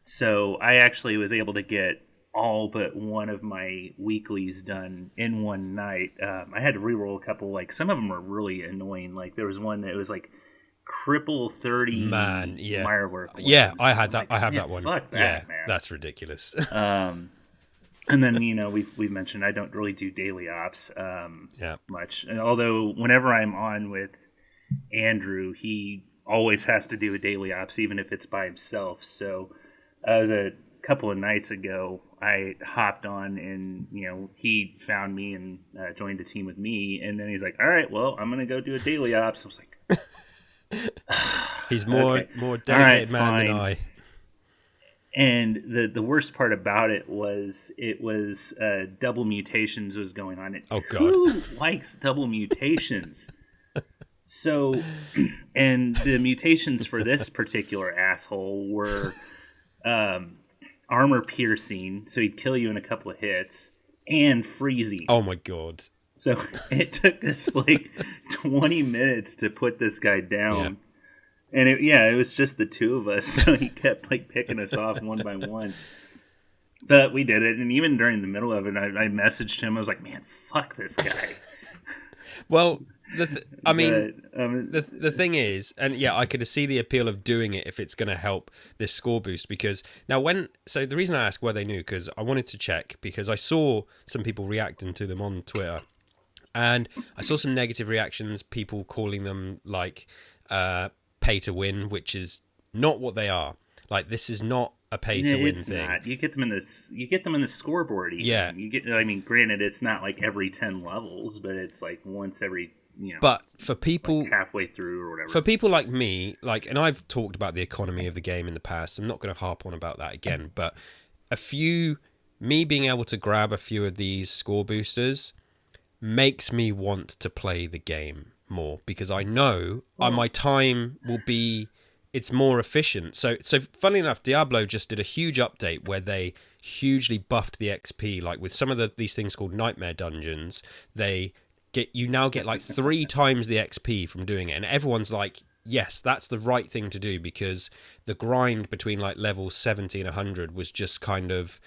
So I actually was able to get all but one of my weeklies done in one night. I had to reroll a couple. Some of them were really annoying. There was one that was cripple 30 Wirework. Yeah, I had that. I have that one. Fuck that, man. That's ridiculous. And then, we've mentioned I don't really do daily ops much. And although whenever I'm on with Andrew, he always has to do a daily ops, even if it's by himself. So it was a couple of nights ago, I hopped on and, he found me and joined a team with me. And then he's like, all right, well, I'm going to go do a daily ops. I was like, he's more dedicated man than I. And the worst part about it was double mutations was going on. And oh, God. Who likes double mutations? So, and the mutations for this particular asshole were armor piercing, so he'd kill you in a couple of hits, and freezing. Oh, my God. So it took us like 20 minutes to put this guy down. Yeah. And it was just the two of us, so he kept like picking us off one by one. But we did it, and even during the middle of it, I messaged him. I was like, "Man, fuck this guy." Well, the thing is, and yeah, I could see the appeal of doing it if it's going to help this score boost. Because now, so the reason I asked where they knew, because I wanted to check, because I saw some people reacting to them on Twitter, and I saw some negative reactions, people calling them like pay to win, which is not what they are. Like, this is not a pay to win thing. Not. You get them in this. You get them in the scoreboard. Even. Yeah. You get. I mean, granted, it's not like every 10 levels, but it's like once every. But for people like halfway through or whatever. For people like me, and I've talked about the economy of the game in the past. I'm not going to harp on about that again. But me being able to grab a few of these score boosters makes me want to play the game more, because I know my time will be, it's more efficient. So funnily enough, Diablo just did a huge update where they hugely buffed the XP. Like with some of these things called nightmare dungeons, you now get like 3 times the XP from doing it, and everyone's like, yes, that's the right thing to do, because the grind between like levels 70 and 100 was just kind of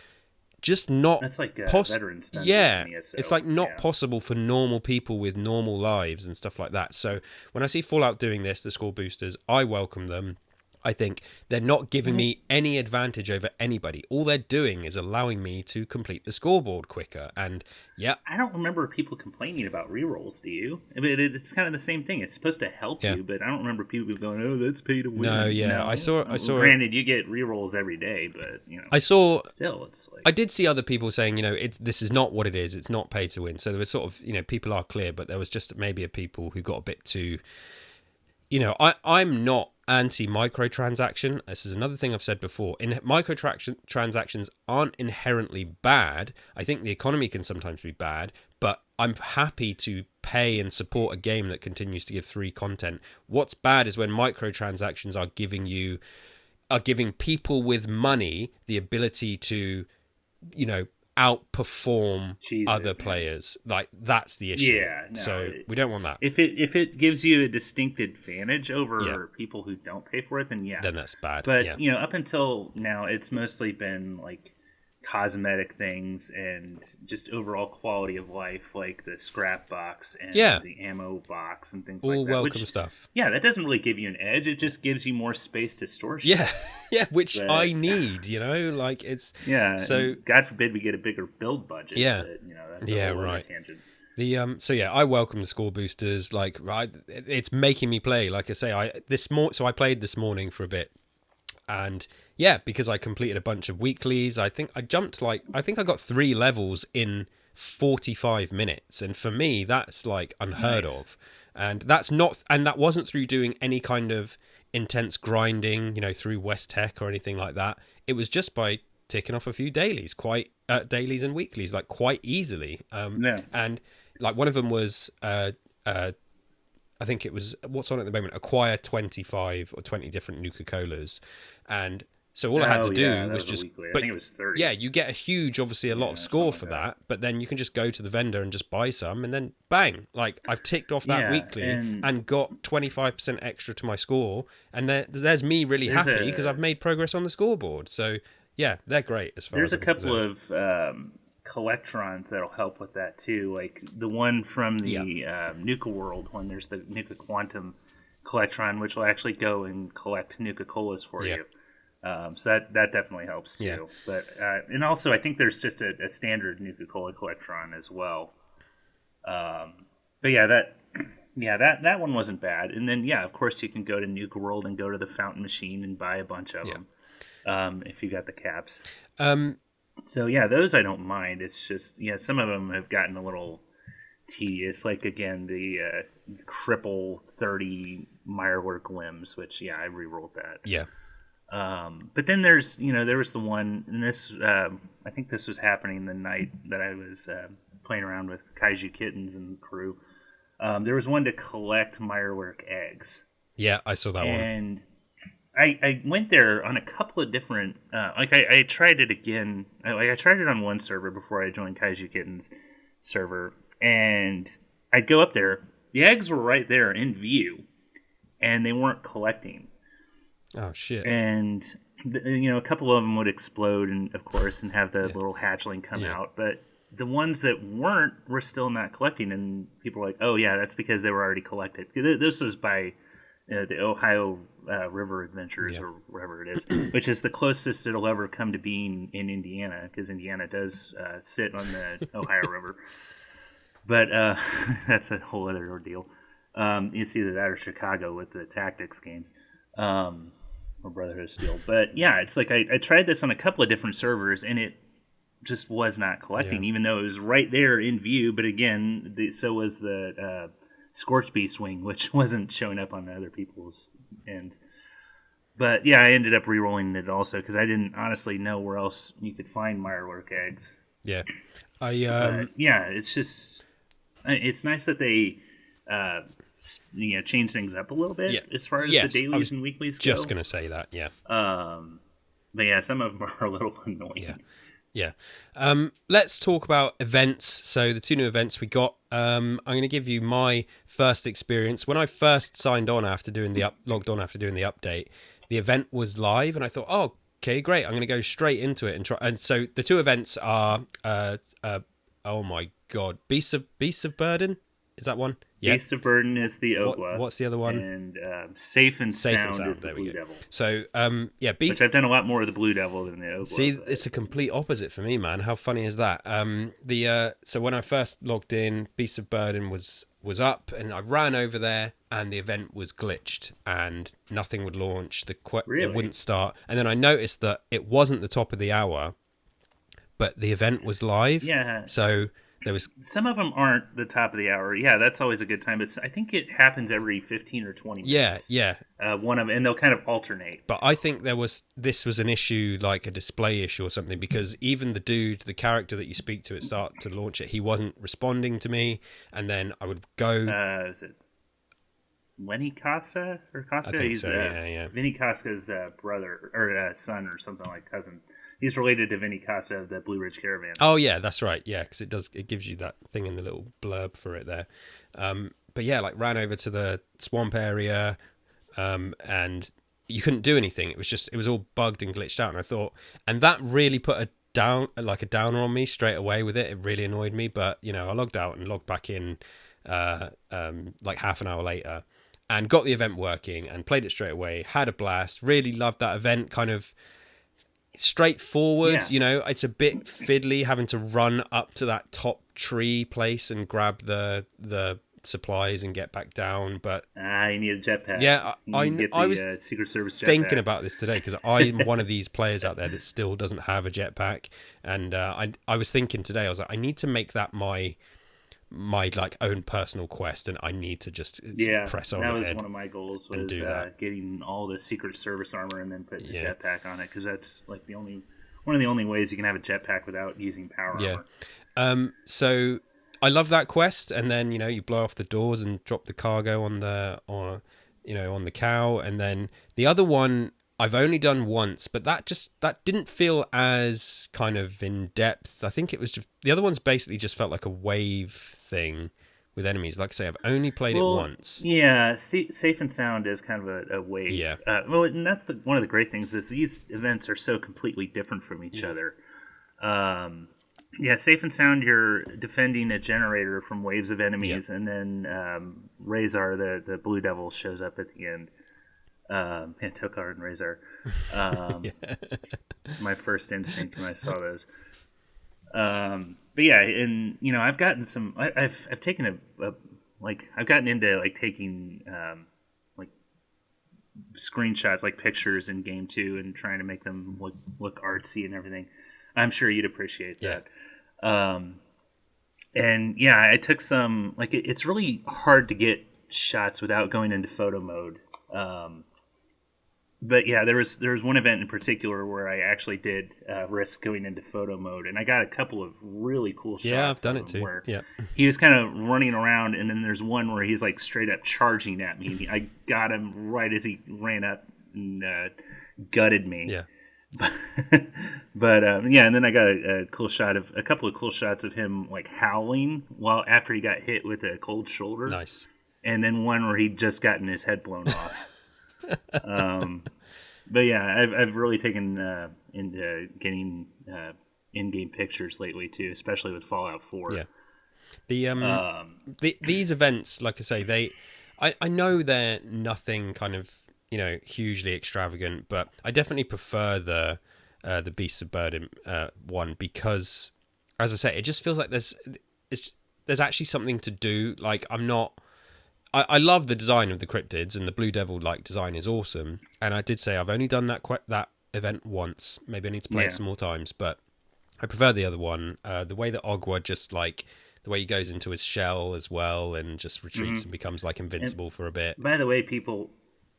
just not that's like veterans dungeons. Yeah, it's like not possible for normal people with normal lives and stuff like that. So when I see Fallout doing this, the score boosters, I welcome them. I think they're not giving me any advantage over anybody. All they're doing is allowing me to complete the scoreboard quicker. And yeah, I don't remember people complaining about rerolls. Do you? I mean, it's kind of the same thing. It's supposed to help you, but I don't remember people going, "Oh, that's pay to win." No, yeah, no. I saw. Granted, you get rerolls every day, but still, it's like, I did see other people saying, this is not what it is. It's not pay to win. So there was sort of, people are clear, but there was just maybe a people who got a bit too. I'm not anti-microtransaction. This is another thing I've said before. Microtransactions aren't inherently bad. I think the economy can sometimes be bad, but I'm happy to pay and support a game that continues to give free content. What's bad is when microtransactions are giving people with money the ability to, outperform other players. Like, that's the issue. Yeah, no, so we don't want that. If it gives you a distinct advantage over people who don't pay for it, then that's bad. But up until now, it's mostly been like cosmetic things and just overall quality of life, like the scrap box and the ammo box and things like that. All welcome stuff. Yeah, that doesn't really give you an edge. It just gives you more space to store shit. Which I need, like it's... Yeah, so God forbid we get a bigger build budget. Yeah. But, that's a whole other tangent. I welcome the score boosters. Like, right, it's making me play. Like I say, I played this morning for a bit, and because I completed a bunch of weeklies, I think I got 3 levels in 45 minutes, and for me that's like unheard of. And that wasn't through doing any kind of intense grinding, through West Tech or anything like that. It was just by ticking off a few dailies, dailies and weeklies, like quite easily. And like one of them was I think it was, what's on at the moment, acquire 25 or 20 different Nuka-Colas. And so all I had to do was just... I think it was 30. Yeah, you get a lot of score for that, but then you can just go to the vendor and just buy some, and then bang! Like, I've ticked off that weekly and got 25% extra to my score, and there's me really happy because I've made progress on the scoreboard. So, yeah, they're great as far as There's a couple of... collectrons that'll help with that too, like the one from the Nuka World one. There's the Nuka Quantum collectron, which will actually go and collect Nuka Colas for you. So that definitely helps too. Yeah. But and also I think there's just a standard Nuka-Cola Collectron as well. But that one wasn't bad. And then of course you can go to Nuka World and go to the fountain machine and buy a bunch of them if you got the caps. So those I don't mind. It's just some of them have gotten a little tedious. Like again the Cripple 30 Meyerwerk limbs, which I re-rolled that. Yeah. But then there was the one, and this I think this was happening the night that I was playing around with Kaiju Kittens and the crew. There was one to collect Meyerwerk eggs. Yeah, I saw that one. And I went there on a couple of different I tried it again. I tried it on one server before I joined Kaiju Kittens server, and I'd go up there. The eggs were right there in view, and they weren't collecting. Oh shit! And a couple of them would explode, and of course, and have the little hatchling come out. But the ones that were still not collecting, and people were like, "Oh yeah, that's because they were already collected." This was by the Ohio River Adventures or wherever it is, which is the closest it'll ever come to being in Indiana, because Indiana does sit on the Ohio River. But that's a whole other ordeal. It's either that or Chicago with the Tactics games. Or Brotherhood of Steel. But it's like I tried this on a couple of different servers, and it just was not collecting, even though it was right there in view. But again, so was the Scorch Beast wing, which wasn't showing up on the other people's ends. But I ended up re-rolling it also, because I didn't honestly know where else you could find Meyerwerk eggs. Yeah. It's just it's nice that they change things up a little bit as far as the dailies and weeklies go. Just gonna say that, but some of them are a little annoying. Let's talk about events. So the two new events we got. I'm gonna give you my first experience when I first signed on after doing logged on after doing the update. The event was live, and I thought, oh, okay, great. I'm gonna go straight into it and try. And so the two events are, oh my god, Beasts of Burden. Is that one? Yeah. Beast of Burden is the Ogla. What's the other one? And Safe and Sound is the Blue Devil. So, which I've done a lot more of the Blue Devil than the Ogla. See, it's a complete opposite for me, man. How funny is that? So when I first logged in, Beast of Burden was up, and I ran over there, and the event was glitched, and nothing would launch. It wouldn't start, and then I noticed that it wasn't the top of the hour, but the event was live. Yeah. So there was some of them aren't the top of the hour. Yeah, that's always a good time. But I think it happens every 15 or 20 minutes. Yeah. One of them, and they'll kind of alternate. But I think this was an issue, like a display issue or something, because even the character that you speak to at start to launch it, he wasn't responding to me, and then I would go. Is it Lenny Casa or Casca? I think He's so. Yeah. Vinny Casca's brother or son or something, like cousin. He's related to Vinny Casa of the Blue Ridge Caravan. Oh yeah, that's right. Yeah, because it gives you that thing in the little blurb for it there. But ran over to the swamp area, and you couldn't do anything. It was all bugged and glitched out. And I thought, and that really put a downer on me straight away with it. It really annoyed me. But I logged out and logged back in, like half an hour later, and got the event working and played it straight away. Had a blast. Really loved that event. Kind of straightforward. It's a bit fiddly having to run up to that top tree place and grab the supplies and get back down, but you need a jetpack. I was Secret Service jetpack. thinking about this today, because I'm one of these players out there that still doesn't have a jetpack, and I was thinking today, I was like, I need to make that my like own personal quest, and I need to just press on ahead. That was one of my goals, was getting all the Secret Service armor and then putting the jetpack on it, because that's like one of the only ways you can have a jetpack without using power armor. So I love that quest, and then you blow off the doors and drop the cargo on the cow, and then the other one I've only done once, but that didn't feel as kind of in depth. I think it was just the other one's basically just felt like a wave thing with enemies. Like I say, I've only played it once. Yeah, Safe and Sound is kind of a wave. Yeah. And that's one of the great things is these events are so completely different from each other. Safe and Sound, you're defending a generator from waves of enemies, and then Razor, the Blue Devil, shows up at the end. Tokar and Razor. Yeah. My first instinct when I saw those. But yeah, and I've gotten some. I've taken I've gotten into like taking like screenshots, like pictures in game too, and trying to make them look artsy and everything. I'm sure you'd appreciate that. And yeah, I took some. Like it's really hard to get shots without going into photo mode. But yeah, there was one event in particular where I actually did risk going into photo mode, and I got a couple of really cool shots. Yeah, I've done it too. Where yeah, he was kind of running around, and then there's one where he's like straight up charging at me. I got him right as he ran up and gutted me. Yeah. But yeah, and then I got a couple of cool shots of him like howling after he got hit with a cold shoulder. Nice. And then one where he'd just gotten his head blown off. But yeah, I've really taken into getting in-game pictures lately too, especially with Fallout 4. Yeah. These events, like I say, I know they're nothing kind of hugely extravagant, but I definitely prefer the Beasts of Burden one because, as I say, it just feels like there's actually something to do. Like I love the design of the cryptids, and the Blue Devil like design is awesome. And I did say I've only done that event once. Maybe I need to play it some more times, but I prefer the other one. The way that Ogwa just like the way he goes into his shell as well, and just retreats and becomes like invincible for a bit. By the way, people,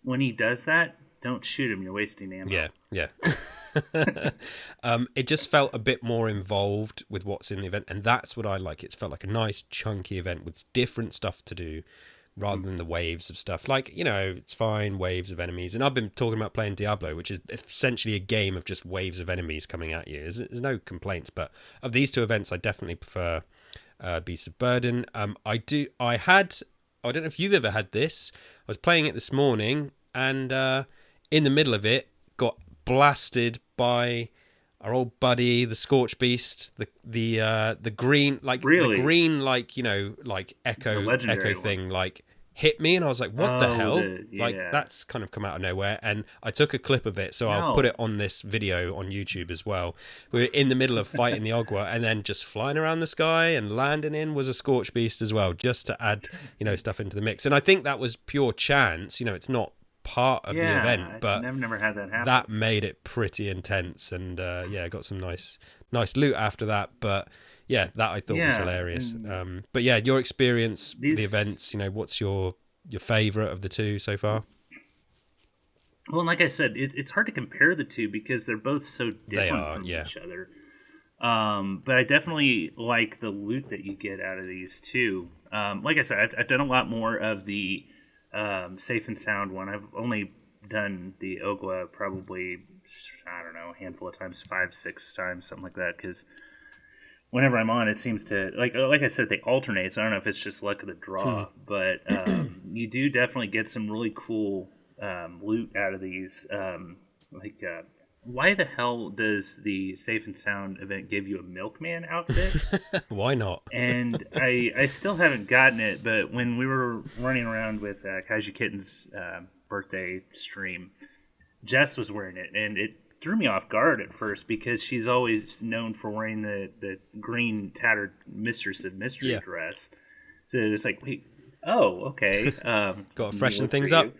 when he does that, don't shoot him. You're wasting ammo. Yeah. It just felt a bit more involved with what's in the event, and that's what I like. It felt like a nice chunky event with different stuff to do, rather than the waves of stuff. Like, it's fine, waves of enemies. And I've been talking about playing Diablo, which is essentially a game of just waves of enemies coming at you. There's no complaints, but of these two events, I definitely prefer Beasts of Burden. I don't know if you've ever had this. I was playing it this morning, and in the middle of it, got blasted by our old buddy, the Scorch Beast, the green, like really? The green, like like echo thing, like hit me, and I was like, "What the hell?" Like that's kind of come out of nowhere, and I took a clip of it, so I'll put it on this video on YouTube as well. We were in the middle of fighting the Ogwa, and then just flying around the sky and landing in was a Scorch Beast as well, just to add stuff into the mix. And I think that was pure chance. It's not part of the event, but I've never had that happen. That made it pretty intense, and got some nice loot after that. But yeah, that I thought was hilarious. But yeah, your experience, the events, what's your favorite of the two so far? Well, like I said, it's hard to compare the two because they're both so different from each other. But I definitely like the loot that you get out of these two. Like I said, I've done a lot more of the Safe and Sound one. I've only done the Ogwa probably, I don't know, a handful of times, 5-6 times, something like that, because whenever I'm on, it seems to, like I said, they alternate, so I don't know if it's just luck of the draw, but you do definitely get some really cool loot out of these. Why the hell does the Safe and Sound event give you a milkman outfit? Why not? And I still haven't gotten it, but when we were running around with Kaiju Kitten's birthday stream, Jess was wearing it, and it threw me off guard at first because she's always known for wearing the green tattered Mistress of Mystery dress. So it's like, wait, okay. Got to freshen things up.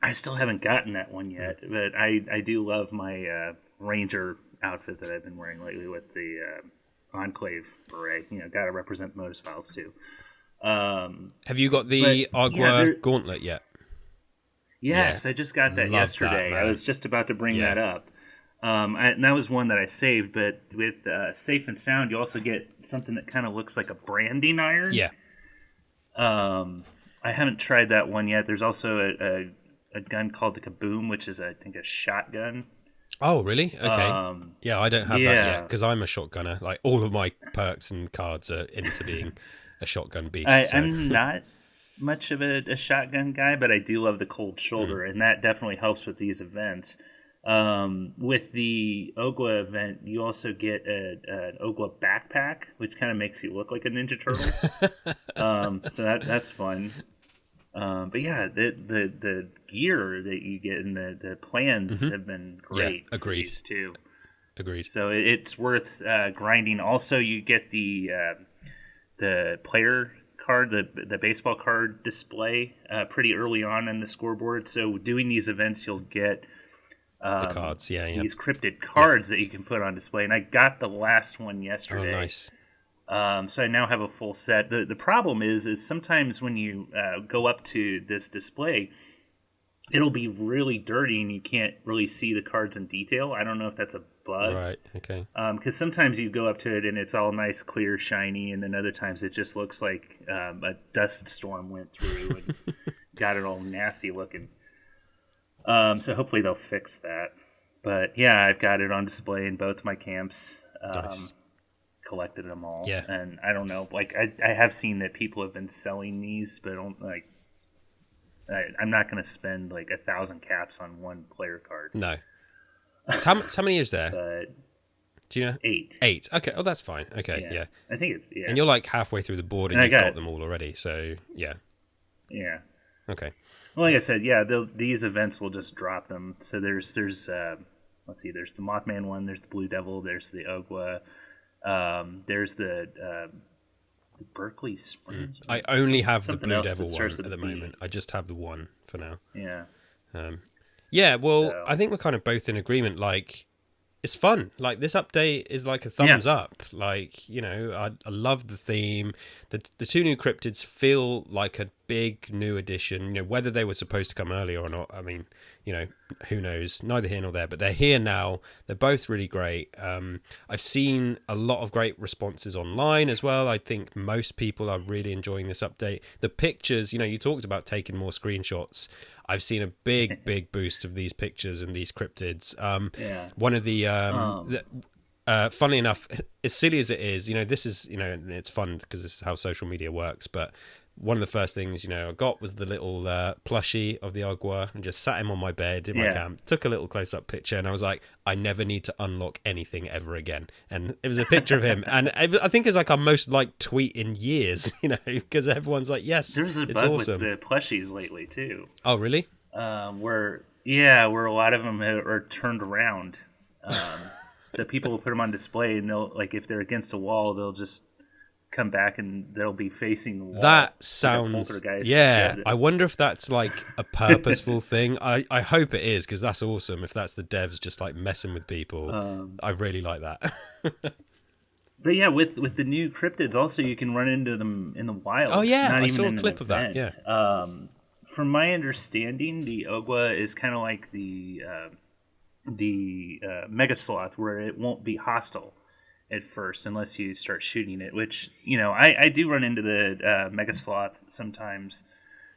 I still haven't gotten that one yet, but I do love my Ranger outfit that I've been wearing lately with the Enclave beret. Got to represent Modus Files too. Have you got the Agua gauntlet yet? Yes, I just got that yesterday. I was just about to bring that up. And that was one that I saved, but with Safe and Sound, you also get something that kind of looks like a branding iron. Yeah. I haven't tried that one yet. There's also a gun called the Kaboom, which is, I think, a shotgun. Oh, really? Okay. Yeah, I don't have that yet, because I'm a shotgunner. Like, all of my perks and cards are into being a shotgun beast. I'm not much of a shotgun guy, but I do love the cold shoulder, and that definitely helps with these events. With the Ogwa event, you also get an Ogwa backpack, which kind of makes you look like a Ninja Turtle. So that's fun. But yeah, the gear that you get and the plans have been great. Yeah, agreed. For these too. Agreed. So it's worth grinding. Also, you get the player card, the baseball card display pretty early on in the scoreboard. So doing these events, you'll get the cards, these cryptid cards that you can put on display. And I got the last one yesterday. Oh, nice. So I now have a full set. The problem is sometimes when you go up to this display, it'll be really dirty and you can't really see the cards in detail. I don't know if that's a bug. Right, okay. Because sometimes you go up to it and it's all nice, clear, shiny, and then other times it just looks like a dust storm went through and got it all nasty looking. So hopefully they'll fix that. But yeah, I've got it on display in both my camps. Nice. Collected them all. Yeah. And I don't know, like I have seen that people have been selling these, but I'm not going to spend like 1,000 caps on one player card. No. How many is there? But do you know? 8. 8. Okay. Oh, that's fine. Okay. Yeah. I think it's And you're like halfway through the board and you've got them all already. So yeah. Yeah. Okay. Well, like I said, yeah, these events will just drop them. So there's let's see, there's the Mothman one, there's the Blue Devil, there's the Ogwa, there's the Berkeley Springs. I only have the Blue else Devil that one starts at with the a B. moment. I just have the one for now. Yeah. Yeah, well, So- I think we're kind of both in agreement. Like, it's fun. Like, this update is like a thumbs up. Like, you know, I love the theme. The 2 new cryptids feel like a big new addition. You know, whether they were supposed to come earlier or not, I mean, you know, who knows? Neither here nor there. But they're here now. They're both really great. I've seen a lot of great responses online as well. I think most people are really enjoying this update. The pictures, you know, you talked about taking more screenshots. I've seen a big boost of these pictures and these cryptids. One of the funnily enough, as silly as it is, you know, this is, you know, it's fun because this is how social media works. But one of the first things, you know, I got was the little plushie of the Ogwa and just sat him on my bed in my camp, took a little close-up picture, and I was like, I never need to unlock anything ever again. And it was a picture of him, and I think it's like our most liked tweet in years, you know, because everyone's like, yes, There's a it's bug awesome. with the plushies lately too. Oh, really? Where a lot of them are turned around. So people will put them on display, and they'll, like, if they're against a wall, they'll just come back and they'll be facing the wall. That sounds, yeah. I wonder if that's like a purposeful thing. I hope it is, because that's awesome. If that's the devs just like messing with people, I really like that. But yeah, with the new cryptids, also you can run into them in the wild. Oh yeah, not I even saw a in clip an of that. event. Yeah. From my understanding, the Ogwa is kind of like the Mega Sloth, where it won't be hostile at first unless you start shooting it. Which, you know, I do run into the Mega Sloth sometimes,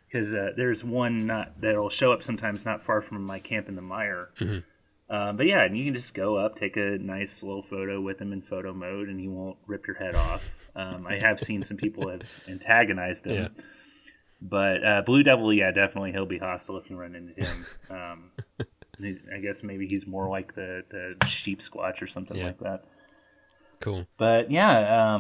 because there's one that'll show up sometimes not far from my camp in the mire. Mm-hmm. But yeah, and you can just go up, take a nice little photo with him in photo mode, and he won't rip your head off. I have seen some people have antagonized him. Yeah. But Blue Devil, yeah, definitely he'll be hostile if you run into him. I guess maybe he's more like the sheep squatch or something like that. Cool. But yeah,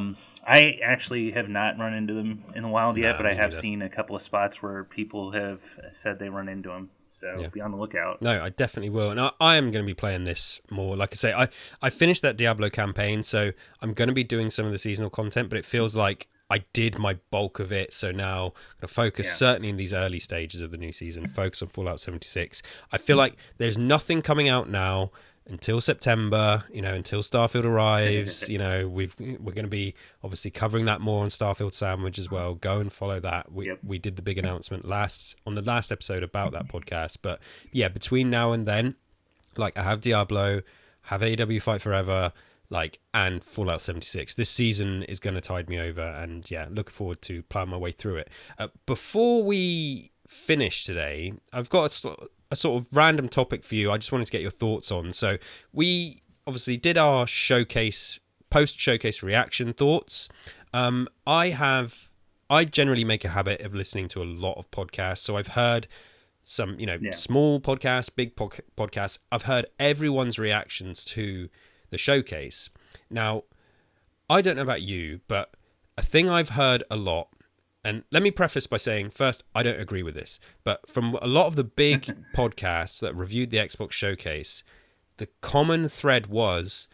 I actually have not run into them in the wild yet, but I have seen a couple of spots where people have said they run into them. So be on the lookout. No, I definitely will. And I am going to be playing this more. Like I say, I finished that Diablo campaign, so I'm going to be doing some of the seasonal content, but it feels like I did my bulk of it. So now I'm going to focus, certainly in these early stages of the new season, focus on Fallout 76. I feel like there's nothing coming out now until September, you know, until Starfield arrives. You know, we're going to be obviously covering that more on Starfield Sandwich as well. Go and follow that. We did the big announcement on the last episode about that podcast. But yeah, between now and then, like, I have Diablo, have AEW Fight Forever, and Fallout 76. This season is going to tide me over, and yeah, looking forward to plowing my way through it. Before we finish today, I've got a sort of random topic for you. I just wanted to get your thoughts on. So we obviously did our post-showcase reaction thoughts. I generally make a habit of listening to a lot of podcasts. So I've heard some, small podcasts, big podcasts. I've heard everyone's reactions to the showcase. Now, I don't know about you, but a thing I've heard a lot And let me preface by saying, first, I don't agree with this. But from a lot of the big podcasts that reviewed the Xbox Showcase, the common thread was,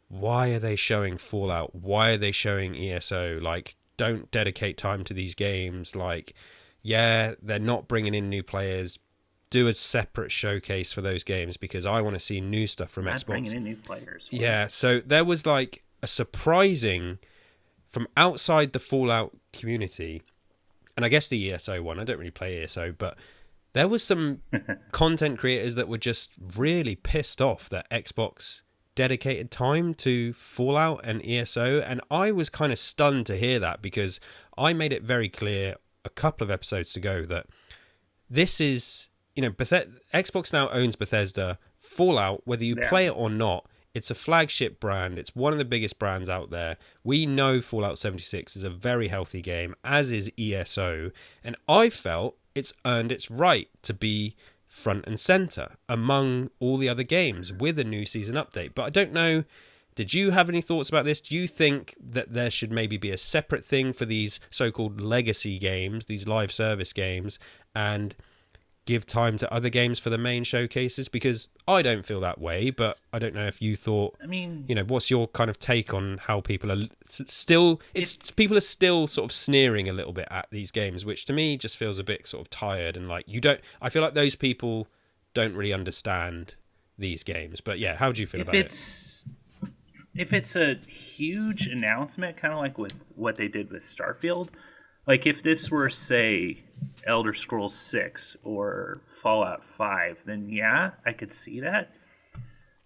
why are they showing Fallout? Why are they showing ESO? Like, don't dedicate time to these games. Like, yeah, they're not bringing in new players. Do a separate showcase for those games because I want to see new stuff from not Xbox. Bringing in new players. What? Yeah, so there was like a surprising from outside the Fallout community, and I guess the ESO one. I don't really play ESO, but there was some content creators that were just really pissed off that Xbox dedicated time to Fallout and ESO, and I was kind of stunned to hear that because I made it very clear a couple of episodes ago that this is, Xbox now owns Bethesda. Fallout, whether you play it or not, it's a flagship brand. It's one of the biggest brands out there. We know Fallout 76 is a very healthy game, as is ESO. And I felt it's earned its right to be front and center among all the other games with a new season update. But I don't know, did you have any thoughts about this? Do you think that there should maybe be a separate thing for these so-called legacy games, these live service games, and give time to other games for the main showcases? Because I don't feel that way, but I don't know if you thought, what's your kind of take on how people are still, people are still sort of sneering a little bit at these games, which to me just feels a bit sort of tired and like I feel like those people don't really understand these games. But yeah, how do you feel about it? If it's a huge announcement, kind of like with what they did with Starfield, like if this were, say, Elder Scrolls 6 or Fallout 5, then yeah, I could see that.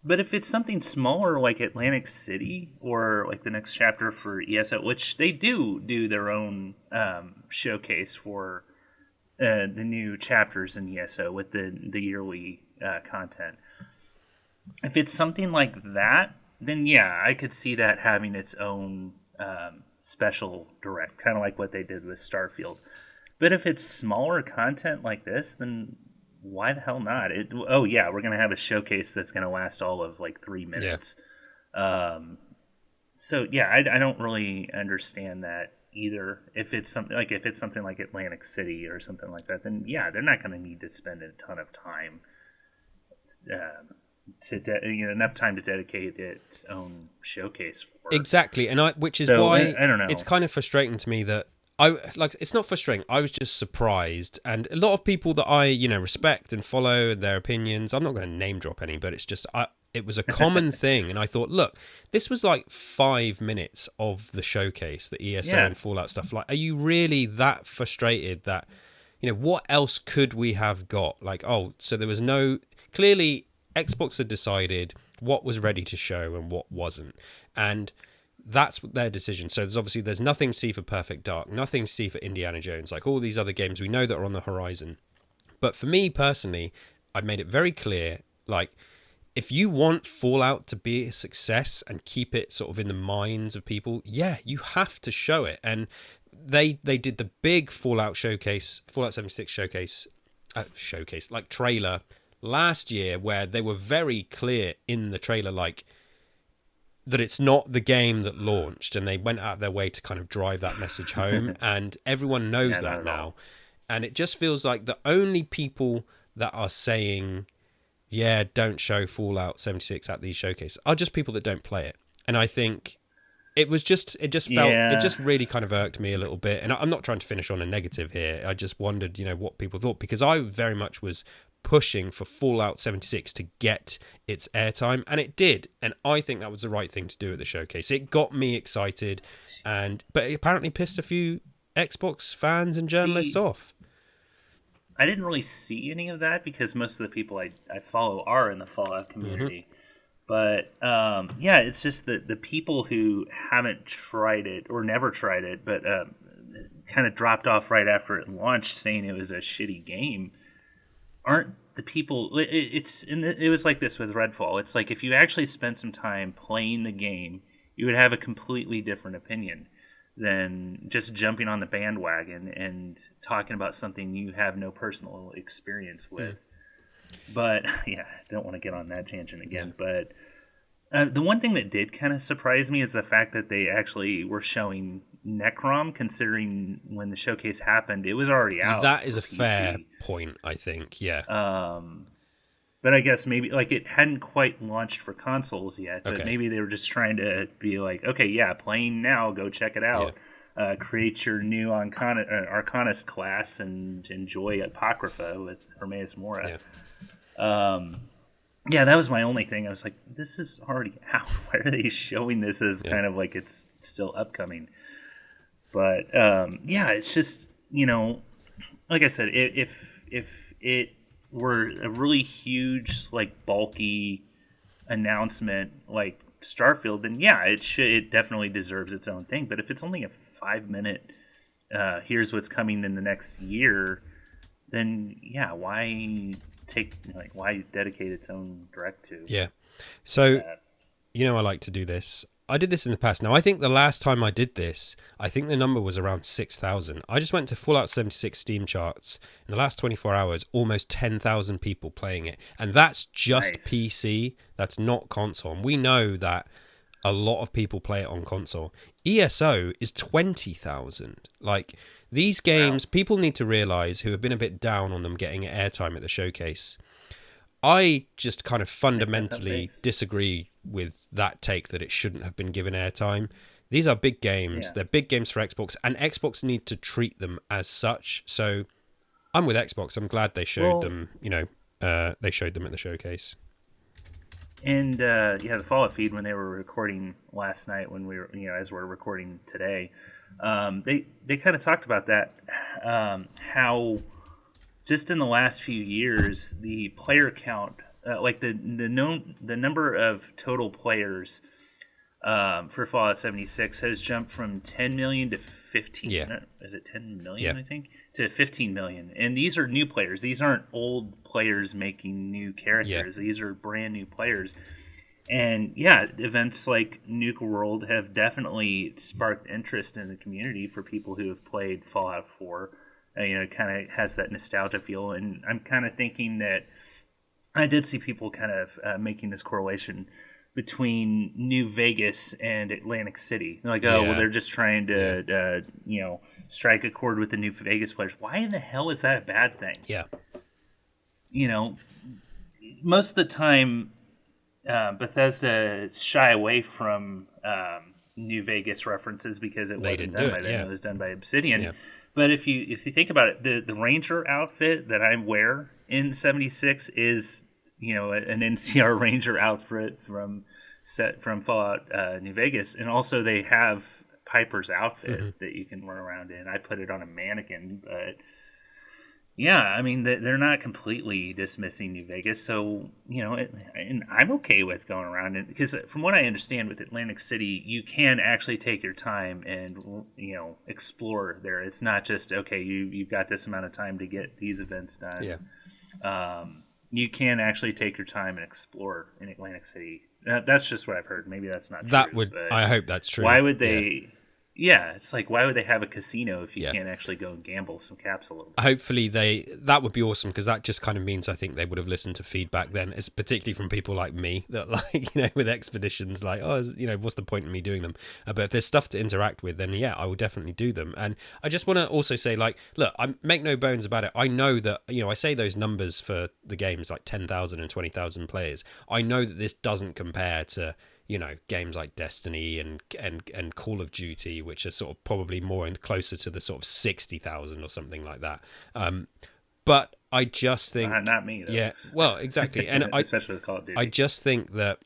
But if it's something smaller like Atlantic City or like the next chapter for ESO, which they do their own showcase for the new chapters in ESO with the yearly content. If it's something like that, then yeah, I could see that having its own special direct, kind of like what they did with Starfield. But if it's smaller content like this, then why the hell not? We're going to have a showcase that's going to last all of like 3 minutes. Yeah. So yeah, I don't really understand that either. If it's something like Atlantic City or something like that, then yeah, they're not going to need to spend a ton of time enough time to dedicate its own showcase for. Exactly, and which is why I don't know. It's kind of frustrating to me that it's not frustrating. I was just surprised, and a lot of people that I respect and follow their opinions. I'm not going to name drop any, but it's just it was a common thing, and I thought, look, this was like 5 minutes of the showcase, the ESO and Fallout stuff. Like, are you really that frustrated that what else could we have got? Like, so there was clearly. Xbox had decided what was ready to show and what wasn't, and that's their decision. So there's nothing to see for Perfect Dark, nothing to see for Indiana Jones, like all these other games we know that are on the horizon. But for me personally, I've made it very clear, like, if you want Fallout to be a success and keep it sort of in the minds of people, yeah, you have to show it. And they did the big Fallout 76 showcase, like trailer last year, where they were very clear in the trailer, like, that it's not the game that launched, and they went out of their way to kind of drive that message home, and everyone knows that now. And it just feels like the only people that are saying, yeah, don't show Fallout 76 at these showcases are just people that don't play it. And I think it just really kind of irked me a little bit. And I'm not trying to finish on a negative here. I just wondered, what people thought, because I very much was pushing for Fallout 76 to get its airtime, and it did, and I think that was the right thing to do at the showcase. It got me excited, but it apparently pissed a few Xbox fans and journalists off. I didn't really see any of that because most of the people I follow are in the Fallout community. But it's just the people who haven't tried it or never tried it, but kind of dropped off right after it launched, saying it was a shitty game, aren't the people. It was like this with Redfall. It's like if you actually spent some time playing the game, you would have a completely different opinion than just jumping on the bandwagon and talking about something you have no personal experience with. But yeah, I don't want to get on that tangent again. But the one thing that did kind of surprise me is the fact that they actually were showing Necrom, considering when the showcase happened, it was already out. That is for a fair PC. point, I think. Yeah. But I guess maybe like it hadn't quite launched for consoles yet. But Okay. maybe they were just trying to be like, okay, yeah, playing now, go check it out. Create your new Arcanist class and enjoy Apocrypha with Hermaeus Mora. Yeah, that was my only thing. I was like, this is already out. Why are they showing this as kind of like it's still upcoming? But yeah, it's just, like I said, if it were a really huge, like bulky announcement like Starfield, then yeah, it definitely deserves its own thing. But if it's only a 5-minute, here's what's coming in the next year, then yeah, why dedicate its own direct to? Yeah. So, I like to do this. I did this in the past. Now, I think the last time I did this, I think the number was around 6,000. I just went to Fallout 76 Steam charts. In the last 24 hours, almost 10,000 people playing it. And that's just Nice. PC. That's not console. And we know that a lot of people play it on console. ESO is 20,000. Like, these games, people need to realize, who have been a bit down on them getting airtime at the showcase, I just kind of fundamentally disagree with that take that it shouldn't have been given airtime. These are big games. They're big games for Xbox, and Xbox need to treat them as such. So I'm with Xbox. I'm glad they showed them, they showed them at the showcase. And the Fallout feed, when they were recording last night, when we were, as we're recording today, they kind of talked about that, how just in the last few years, the player count, like the number of total players for Fallout 76 has jumped from 10 million to 15. Yeah. Is it 10 million, I think? To 15 million. And these are new players. These aren't old players making new characters. These are brand new players. And yeah, events like Nuke World have definitely sparked interest in the community for people who have played Fallout 4. It kind of has that nostalgia feel. And I'm kind of thinking that I did see people kind of making this correlation between New Vegas and Atlantic City. They're like, well, they're just trying to, strike a chord with the New Vegas players. Why in the hell is that a bad thing? Yeah. Most of the time, Bethesda shy away from New Vegas references because it wasn't done by them. It was done by Obsidian. Yeah. But if you think about it, the Ranger outfit that I wear in 76 is an NCR Ranger outfit from Fallout New Vegas, and also they have Piper's outfit that you can run around in. I put it on a mannequin, but yeah, I mean they're not completely dismissing New Vegas, so and I'm okay with going around it because from what I understand with Atlantic City, you can actually take your time and explore there. It's not just okay, you've got this amount of time to get these events done. Yeah. You can actually take your time and explore in Atlantic City. That's just what I've heard. Maybe that's not true. I hope that's true. Why would they? Yeah, it's like, why would they have a casino if you can't actually go and gamble some caps a little bit? Hopefully that would be awesome, because that just kind of means I think they would have listened to feedback then, it's particularly from people like me that with expeditions, like, what's the point in me doing them? But if there's stuff to interact with, then yeah, I will definitely do them. And I just want to also say, like, look, I make no bones about it. I know that, I say those numbers for the games, like 10,000 and 20,000 players. I know that this doesn't compare to games like Destiny and Call of Duty, which are sort of probably more and closer to the sort of 60,000 or something like that. But I just think not me, though. Yeah, well, exactly, and especially with Call of Duty. I just think that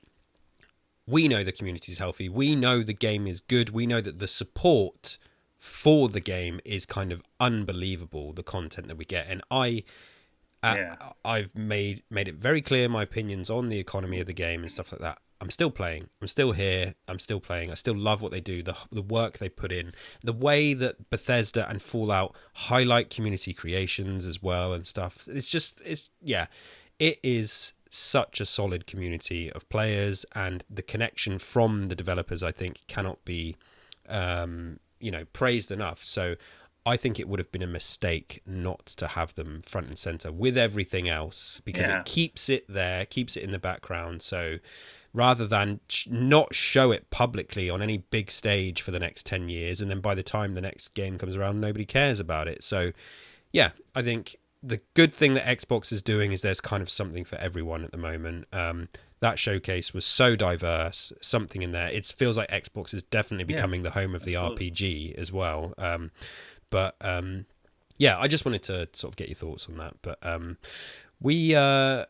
we know the community is healthy. We know the game is good. We know that the support for the game is kind of unbelievable. The content that we get, and I've made it very clear my opinions on the economy of the game and stuff like that. I'm still playing. I'm still here. I'm still playing. I still love what they do, the work they put in, the way that Bethesda and Fallout highlight community creations as well and stuff. It is such a solid community of players, and the connection from the developers, I think, cannot be, praised enough. So I think it would have been a mistake not to have them front and center with everything else, because it keeps it there, keeps it in the background. So rather than not show it publicly on any big stage for the next 10 years, and then by the time the next game comes around, nobody cares about it. So yeah, I think the good thing that Xbox is doing is there's kind of something for everyone at the moment. That showcase was so diverse, something in there. It feels like Xbox is definitely becoming the home of the RPG as well. But I just wanted to sort of get your thoughts on that. But we're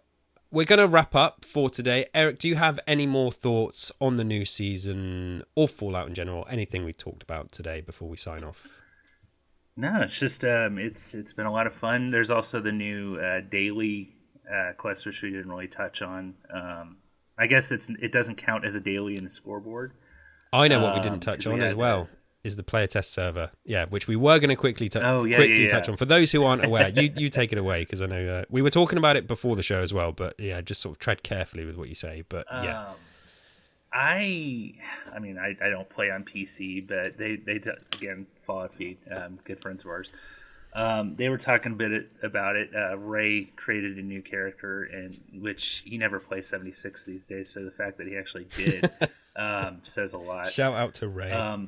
going to wrap up for today. Eric, do you have any more thoughts on the new season or Fallout in general? Anything we talked about today before we sign off? No, it's just it's been a lot of fun. There's also the new daily quest, which we didn't really touch on. I guess it doesn't count as a daily in the scoreboard. I know what we didn't touch on as well. Is the player test server, which we were going to quickly touch on. For those who aren't aware, you take it away, because I know we were talking about it before the show as well, but just sort of tread carefully with what you say. But I mean, I don't play on PC, but they again, Fallout feed, good friends of ours. They were talking a bit about it. Ray created a new character, and which he never plays 76 these days. So the fact that he actually did says a lot. Shout out to Ray.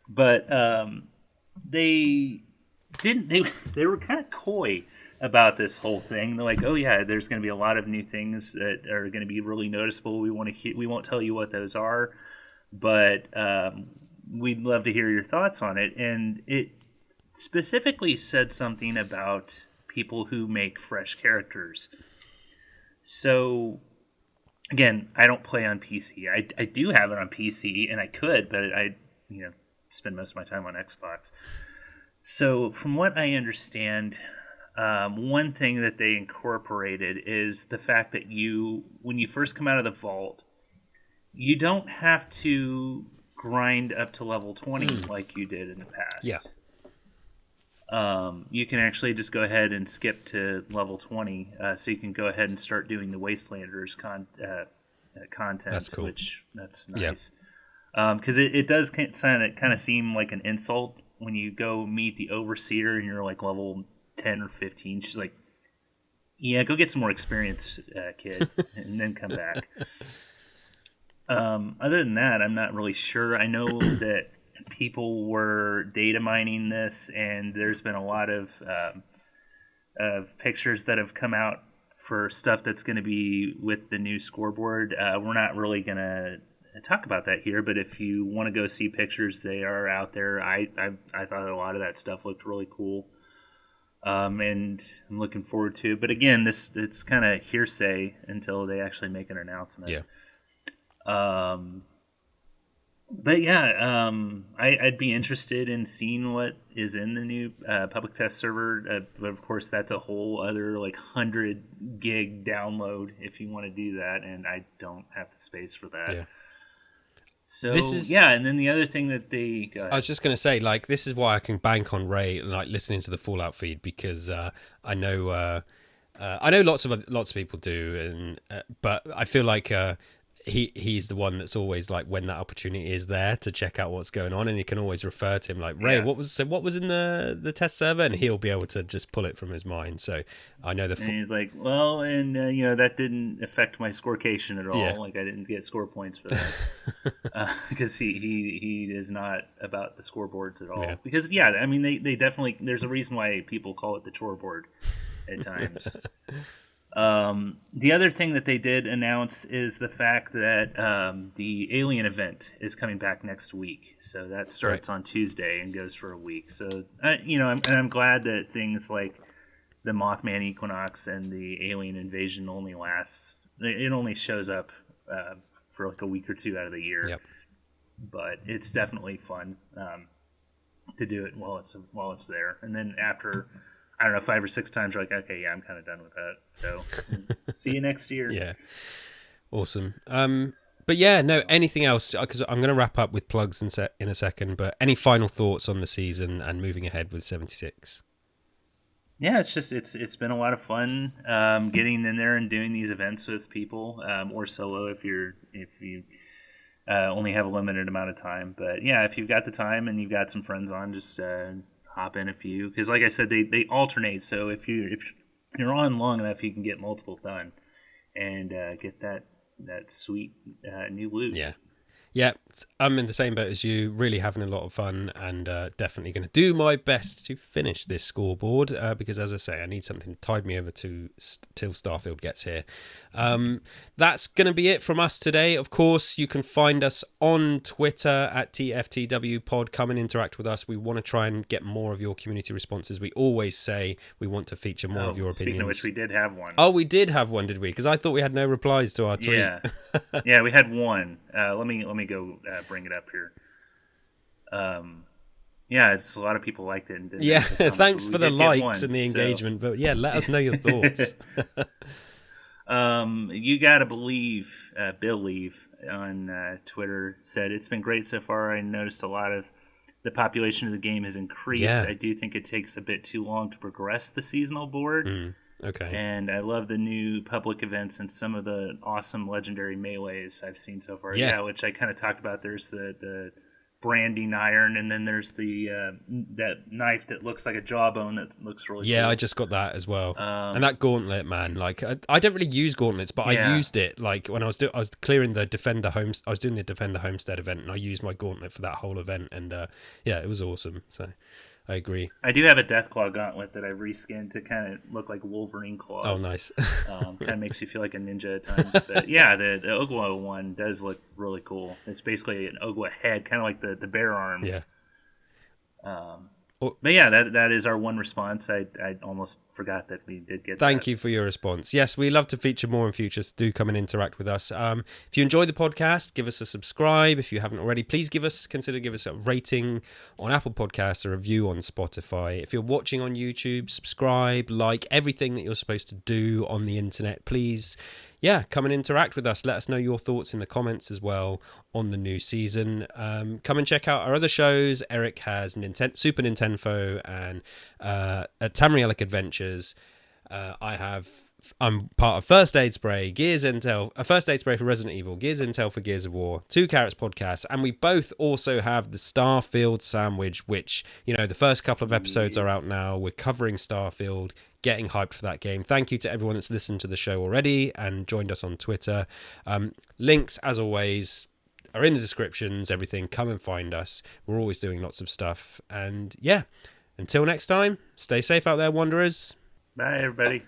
But they didn't. They were kind of coy about this whole thing. They're like, "Oh yeah, there's going to be a lot of new things that are going to be really noticeable. We won't tell you what those are, but we'd love to hear your thoughts on it." And it specifically said something about people who make fresh characters. So again, I don't play on PC. I do have it on PC, and I could, but I spend most of my time on Xbox. So from what I understand, one thing that they incorporated is the fact that when you first come out of the vault, you don't have to grind up to level 20 like you did in the past. Yeah. You can actually just go ahead and skip to level 20, so you can go ahead and start doing the Wastelanders content. That's cool. That's nice. Because it does kind of seem like an insult when you go meet the Overseer and you're like level 10 or 15. She's like, yeah, go get some more experience, kid, and then come back. Other than that, I'm not really sure. I know that people were data mining this, and there's been a lot of pictures that have come out for stuff that's going to be with the new scoreboard. We're not really going to talk about that here, but if you want to go see pictures, they are out there. I thought a lot of that stuff looked really cool, and I'm looking forward to it. But again, it's kind of hearsay until they actually make an announcement. Yeah. But yeah, I'd be interested in seeing what is in the new public test server. But of course, that's a whole other like 100 gig download if you want to do that, and I don't have the space for that. Yeah. So and then the other thing that I was just going to say, like, this is why I can bank on Ray, like listening to the Fallout feed, because I know lots of people do, and but I feel like he's the one that's always like, when that opportunity is there to check out what's going on, and you can always refer to him like, Ray, what was in the test server, and he'll be able to just pull it from his mind. So I know and he's like, well, and that didn't affect my scorecation at all. Yeah. Like, I didn't get score points for that because he is not about the scoreboards at all. Yeah. Because I mean they definitely, there's a reason why people call it the chore board at times. The other thing that they did announce is the fact that the Alien event is coming back next week. So that starts on Tuesday and goes for a week. So, I'm glad that things like the Mothman Equinox and the Alien Invasion only lasts. It only shows up for like a week or two out of the year. Yep. But it's definitely fun to do it while it's there. And then after, I don't know, 5 or 6 times, you're like, okay, yeah, I'm kind of done with that. So see you next year. Yeah. Awesome. But yeah, no, anything else? Because I'm going to wrap up with plugs in a second, but any final thoughts on the season and moving ahead with 76? Yeah, it's been a lot of fun getting in there and doing these events with people, or solo if you only have a limited amount of time. But yeah, if you've got the time and you've got some friends on, just hop in a few. Because like I said, they alternate. So if you're on long enough, you can get multiple done and get that sweet new loot. Yeah, I'm in the same boat as you, really having a lot of fun, and definitely going to do my best to finish this scoreboard because, as I say, I need something to tide me over till Starfield gets here. That's going to be it from us today. Of course, you can find us on Twitter at TFTW Pod. Come and interact with us. We want to try and get more of your community responses. We always say we want to feature more of your opinions. Speaking of which, we did have one. Oh, we did have one, did we? Because I thought we had no replies to our tweet. Yeah, we had one. Let me go bring it up here. It's a lot of people liked it. And thanks for the likes and the engagement. But yeah, let us know your thoughts. You gotta believe Bill Leave on Twitter said it's been great so far. I noticed a lot of the population of the game has increased. Yeah. I do think it takes a bit too long to progress the seasonal board. Okay. And I love the new public events and some of the awesome legendary melees I've seen so far. Yeah, which I kind of talked about. There's the branding iron, and then there's the that knife that looks like a jawbone that looks really cool. Yeah, I just got that as well. And that gauntlet, man. Like I don't really use gauntlets, but I used it like when I was clearing the Defender Homes. I was doing the Defender Homestead event, and I used my gauntlet for that whole event, and it was awesome. So I agree. I do have a Deathclaw gauntlet that I reskinned to kind of look like Wolverine claws. Oh, nice. Kind of makes you feel like a ninja at times. But yeah, the Ogwa one does look really cool. It's basically an Ogwa head, kind of like the bear arms. Yeah. But yeah, that is our one response. I almost forgot that we did get Thank you for your response. Yes, we love to feature more in future, so do come and interact with us. If you enjoy the podcast, give us a subscribe. If you haven't already, please consider give us a rating on Apple Podcasts, a review on Spotify. If you're watching on YouTube, subscribe, like everything that you're supposed to do on the internet. Please, come and interact with us. Let us know your thoughts in the comments as well on the new season. Come and check out our other shows. Eric has Super Nintendo and Tamrielic Adventures. I'm part of First Aid Spray, Gears Intel, First Aid Spray for Resident Evil, Gears Intel for Gears of War, Two Carrots podcast, and we both also have the Starfield Sandwich, which, the first couple of episodes are out now. We're covering Starfield, getting hyped for that game. Thank you to everyone that's listened to the show already and joined us on Twitter. Links, as always, are in the descriptions, everything. Come and find us. We're always doing lots of stuff. And until next time, stay safe out there, Wanderers. Bye, everybody.